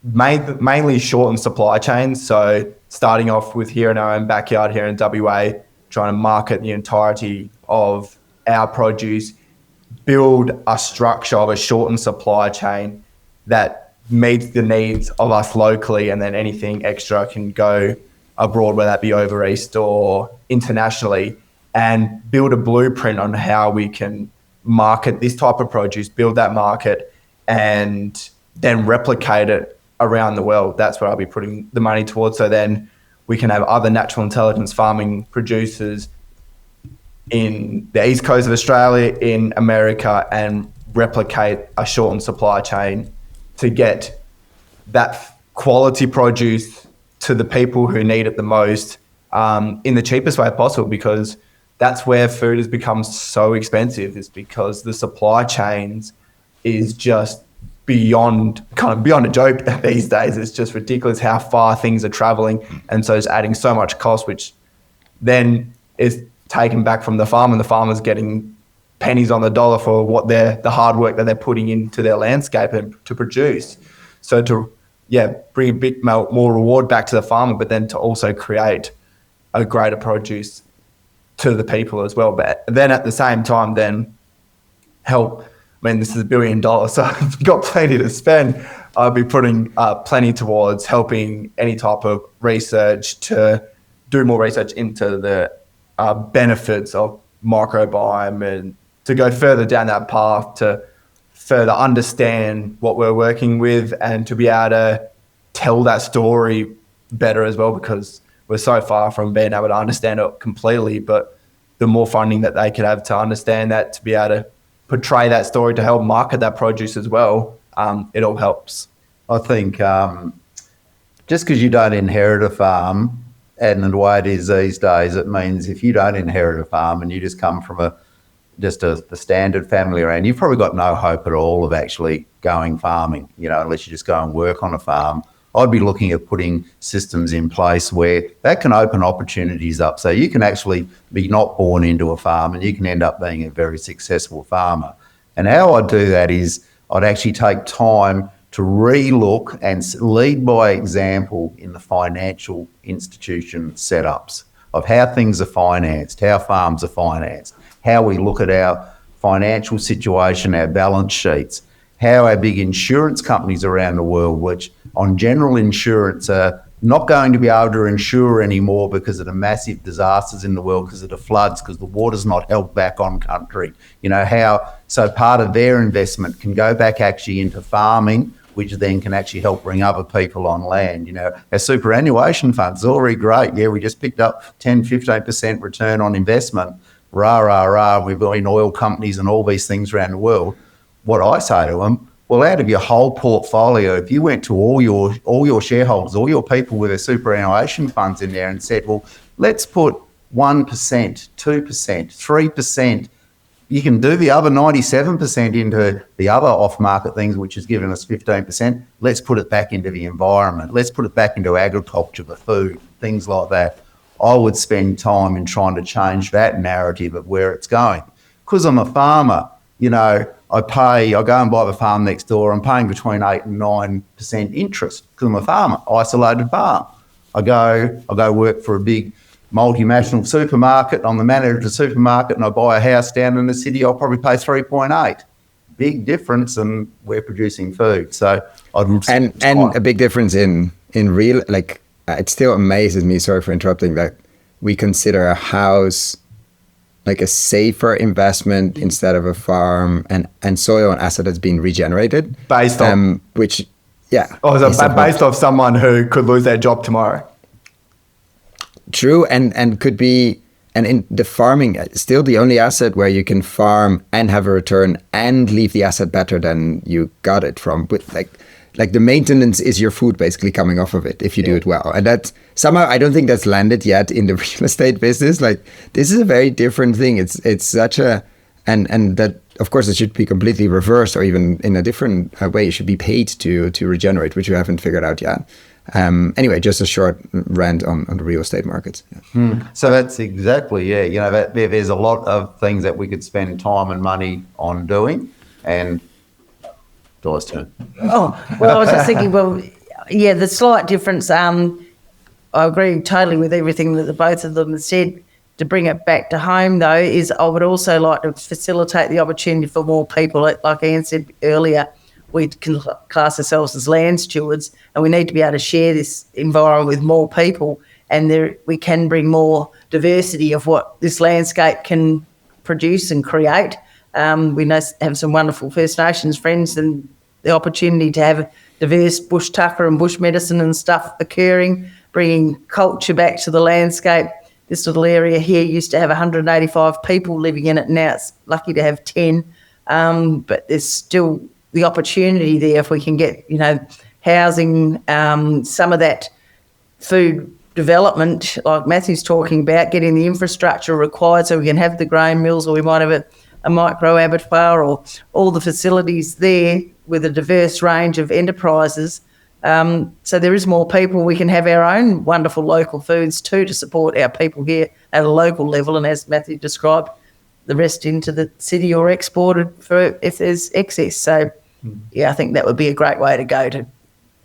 mainly shorten supply chains. So starting off with here in our own backyard here in WA, trying to market the entirety of our produce, build a structure of a shortened supply chain that meets the needs of us locally, and then anything extra can go abroad, whether that be over East or internationally, and build a blueprint on how we can market this type of produce, build that market, and then replicate it around the world. That's where I'll be putting the money towards. So then we can have other natural intelligence farming producers in the east coast of Australia, in America, and replicate a shortened supply chain to get that quality produce to the people who need it the most, in the cheapest way possible, because that's where food has become so expensive, is because the supply chains is just beyond a joke these days. It's just ridiculous how far things are traveling, and so it's adding so much cost, which then is taken back from the farm, and the farmer's getting pennies on the dollar for what the hard work that they're putting into their landscape and to produce. So to bring a bit more reward back to the farmer, but then to also create a greater produce to the people as well. But then at the same time, then help. I mean, this is $1 billion, so I've got plenty to spend. I'll be putting plenty towards helping any type of research, to do more research into the benefits of microbiome, and to go further down that path to further understand what we're working with, and to be able to tell that story better as well, because we're so far from being able to understand it completely. But the more funding that they could have to understand that, to be able to portray that story, to help market that produce as well, it all helps. I think just because you don't inherit a farm, and the way it is these days, it means if you don't inherit a farm and you just come from the standard family around, you've probably got no hope at all of actually going farming, unless you just go and work on a farm. I'd be looking at putting systems in place where that can open opportunities up. So you can actually be not born into a farm, and you can end up being a very successful farmer. And how I'd do that is I'd actually take time to re-look and lead by example in the financial institution setups of how things are financed, how farms are financed, how we look at our financial situation, our balance sheets, how our big insurance companies around the world, which on general insurance are not going to be able to insure anymore because of the massive disasters in the world, because of the floods, because the water's not held back on country. So part of their investment can go back actually into farming, which then can actually help bring other people on land. Our superannuation funds are already great. Yeah, we just picked up 10, 15% return on investment. We've got in oil companies and all these things around the world. What I say to them, well, out of your whole portfolio, if you went to all your shareholders, all your people with their superannuation funds in there and said, well, let's put 1%, 2%, 3%, you can do the other 97% into the other off-market things, which has given us 15%. Let's put it back into the environment. Let's put it back into agriculture, the food, things like that. I would spend time in trying to change that narrative of where it's going. Because I'm a farmer, I go and buy the farm next door. I'm paying between 8 and 9% interest because I'm a farmer, isolated farm. I go work for a big multinational supermarket. I'm the manager of the supermarket, and I buy a house down in the city. I'll probably pay 3.8. Big difference, and we're producing food. So and a big difference in real, like, it still amazes me. Sorry for interrupting. That we consider a house like a safer investment instead of a farm and soil and asset that's being regenerated. Based on based off someone who could lose their job tomorrow. True, and could be, and in the farming, still the only asset where you can farm and have a return and leave the asset better than you got it from. But like the maintenance is your food basically coming off of it if you do it well. And that somehow, I don't think that's landed yet in the real estate business. Like, this is a very different thing. It's such a, and that, of course, it should be completely reversed, or even in a different way, you should be paid to regenerate, which you haven't figured out yet. Anyway, just a short rant on the real estate markets. Yeah. So that's exactly, that there's a lot of things that we could spend time and money on doing. And Dora's turn. Oh, well, I was just thinking, the slight difference, I agree totally with everything that the both of them have said. To bring it back to home, though, is I would also like to facilitate the opportunity for more people. Like Ian said earlier, we can class ourselves as land stewards, and we need to be able to share this environment with more people, and we can bring more diversity of what this landscape can produce and create. We have some wonderful First Nations friends, and the opportunity to have diverse bush tucker and bush medicine and stuff occurring, bringing culture back to the landscape. This little area here used to have 185 people living in it. Now it's lucky to have 10, but there's still the opportunity there if we can get, housing, some of that food development, like Matthew's talking about, getting the infrastructure required so we can have the grain mills, or we might have a micro abattoir, or all the facilities there with a diverse range of enterprises. So there is more people. We can have our own wonderful local foods too to support our people here at a local level, and as Matthew described, the rest into the city or exported for if there's excess. So, I think that would be a great way to go to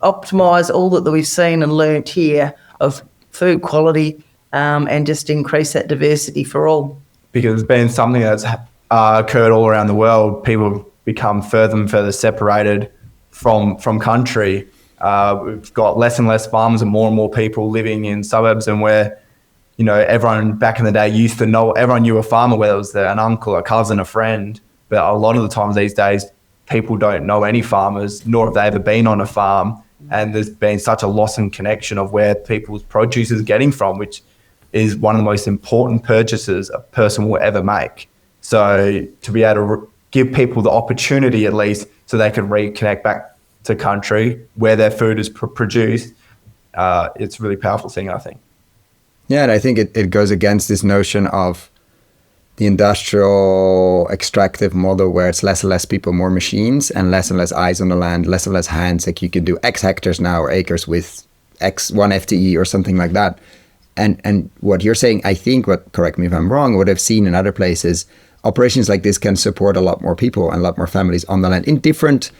optimise all that we've seen and learnt here of food quality, and just increase that diversity for all. Because it's been something that's occurred all around the world. People become further and further separated from country. We've got less and less farmers and more people living in suburbs, and where, everyone back in the day used to know, everyone knew a farmer, whether it was an uncle, a cousin, a friend. But a lot of the times these days, people don't know any farmers, nor have they ever been on a farm. And there's been such a loss in connection of where people's produce is getting from, which is one of the most important purchases a person will ever make. So to be able to give people the opportunity, at least, so they can reconnect back to country where their food is produced, it's a really powerful thing, I think. Yeah, and I think it goes against this notion of the industrial extractive model where it's less and less people, more machines, and less eyes on the land, less and less hands. Like you can do X hectares now or acres with X 1 FTE or something like that. And what you're saying, I think, correct me if I'm wrong, what I've seen in other places, operations like this can support a lot more people and a lot more families on the land in different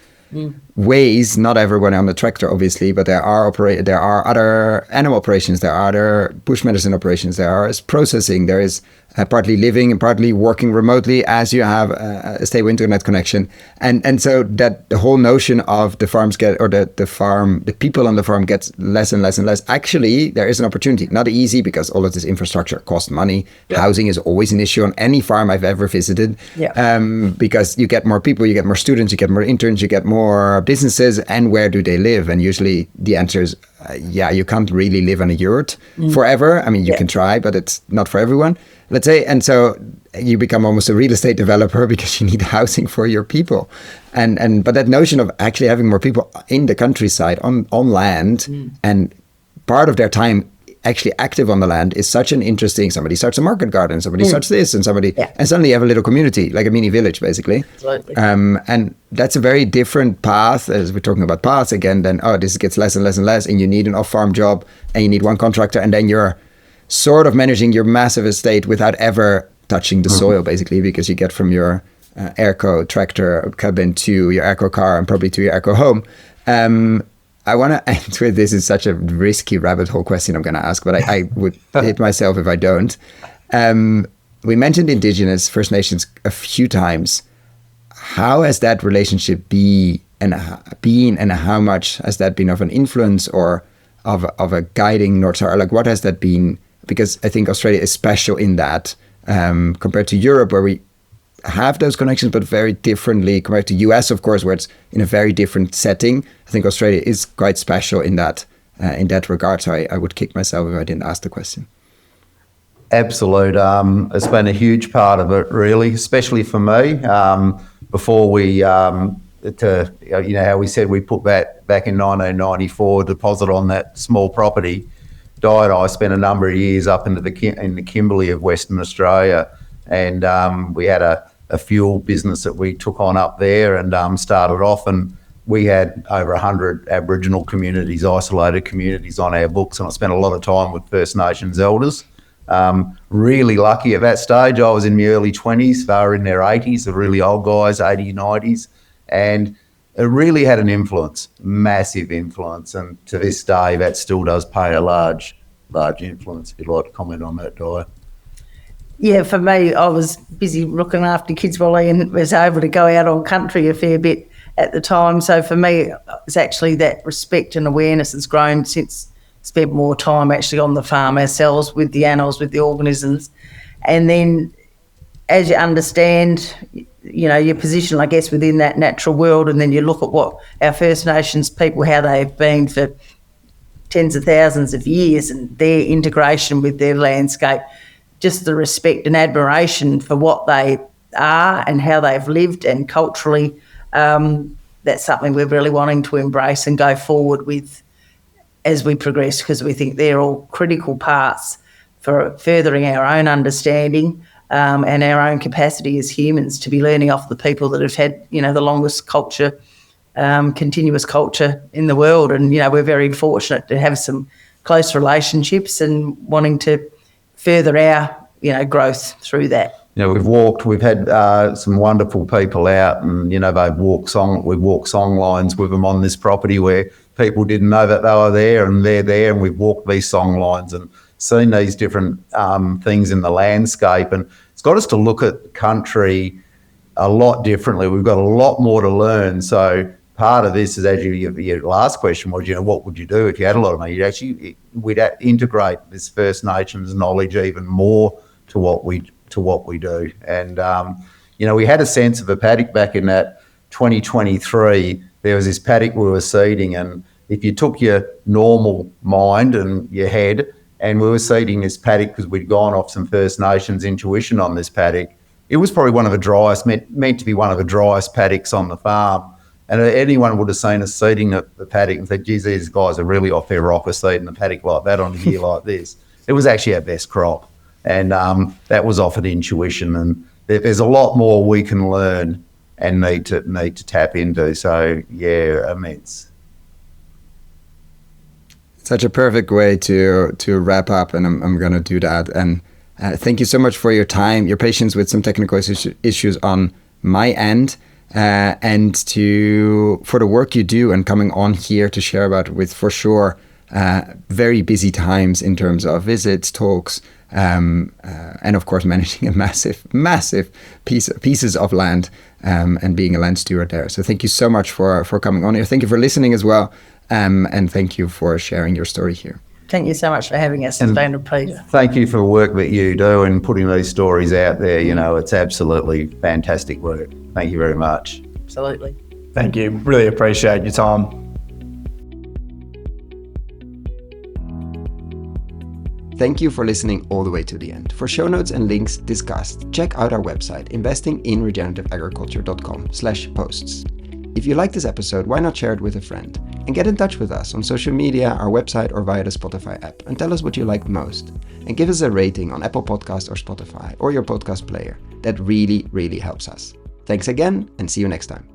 ways. Not everyone on the tractor, obviously, but there are other animal operations, there are other bush medicine operations, there is processing, there is partly living and partly working remotely as you have a stable internet connection, and so that the whole notion of the farms the people on the farm gets less and less and less. Actually, there is an opportunity, not easy because all of this infrastructure costs money. Housing is always an issue on any farm I've ever visited, because you get more people, you get more students, you get more interns, you get more businesses, and where do they live? And usually the answer is you can't really live on a yurt forever. I mean, you can try, but it's not for everyone, let's say. And so you become almost a real estate developer because you need housing for your people. But that notion of actually having more people in the countryside on land and part of their time actually active on the land is such an interesting. Somebody starts a market garden, somebody starts this, and and suddenly you have a little community, like a mini village, basically. Absolutely. And that's a very different path, as we're talking about paths again, then, this gets less and less and less, and you need an off-farm job, and you need one contractor, and then you're sort of managing your massive estate without ever touching the soil, basically, because you get from your Airco tractor cabin to your Airco car and probably to your Airco home. I want to end with this. Is such a risky rabbit hole question I'm going to ask, but I would hit myself if I don't. We mentioned Indigenous, First Nations a few times. How has that relationship been, and how much has that been of an influence or of a guiding North Star? Like, what has that been? Because I think Australia is special in that, compared to Europe, where we have those connections, but very differently compared to US, of course, where it's in a very different setting. I think Australia is quite special in that regard. So I would kick myself if I didn't ask the question. Absolute. It's been a huge part of it, really, especially for me. Before we, how we said we put back in 1994 deposit on that small property. Di and I spent a number of years up in the Kimberley of Western Australia, and we had a fuel business that we took on up there and started off, and we had over 100 Aboriginal communities, isolated communities on our books, and I spent a lot of time with First Nations elders. Really lucky at that stage. I was in my early 20s, they were in their 80s, the really old guys, 80s, 90s, and it really had an influence, massive influence, and to this day that still does play a large influence. If you'd like to comment on that, Di. Yeah, for me, I was busy looking after kids while Ian was able to go out on country a fair bit at the time. So for me, it's actually that respect and awareness has grown since spent more time actually on the farm ourselves with the animals, with the organisms. And then as you understand, you know, your position, I guess, within that natural world, and then you look at what our First Nations people, how they've been for tens of thousands of years and their integration with their landscape, just the respect and admiration for what they are and how they've lived, and culturally, that's something we're really wanting to embrace and go forward with as we progress, because we think they're all critical parts for furthering our own understanding and our own capacity as humans to be learning off the people that have had, you know, the longest culture, continuous culture in the world. And, you know, we're very fortunate to have some close relationships and wanting to further our, you know, growth through that. You know, we've had some wonderful people out, and, you know, we've walked songlines with them on this property where people didn't know that they were there, and they're there, and we've walked these songlines and seen these different things in the landscape, and it's got us to look at country a lot differently. We've got a lot more to learn. So part of this is, as your last question was, you know, what would you do if you had a lot of money? We'd integrate this First Nations knowledge even more to what we do. And, you know, we had a sense of a paddock back in that 2023. There was this paddock we were seeding, and if you took your normal mind and your head, and we were seeding this paddock because we'd gone off some First Nations intuition on this paddock, it was probably one of the driest, meant to be one of the driest paddocks on the farm. And anyone would have seen us seeding the paddock and said, geez, these guys are really off their rocker seeding the paddock like that on a year like this. It was actually our best crop. And that was offered intuition. And there's a lot more we can learn and need to tap into. So, yeah, immense. Such a perfect way to wrap up, and I'm going to do that. And thank you so much for your time, your patience with some technical issues on my end, and for the work you do and coming on here to share about it with, for sure, very busy times in terms of visits, talks, and of course managing a massive pieces of land, and being a land steward there. So thank you so much for coming on here. Thank you for listening as well. And thank you for sharing your story here. Thank you so much for having us. It's been a pleasure. Thank you for the work that you do and putting these stories out there. You know, it's absolutely fantastic work. Thank you very much. Absolutely. Thank you. Really appreciate your time. Thank you for listening all the way to the end. For show notes and links discussed, check out our website, investinginregenerativeagriculture.com/posts. If you like this episode, why not share it with a friend? And get in touch with us on social media, our website, or via the Spotify app, and tell us what you like most. And give us a rating on Apple Podcasts or Spotify or your podcast player. That really, really helps us. Thanks again, and see you next time.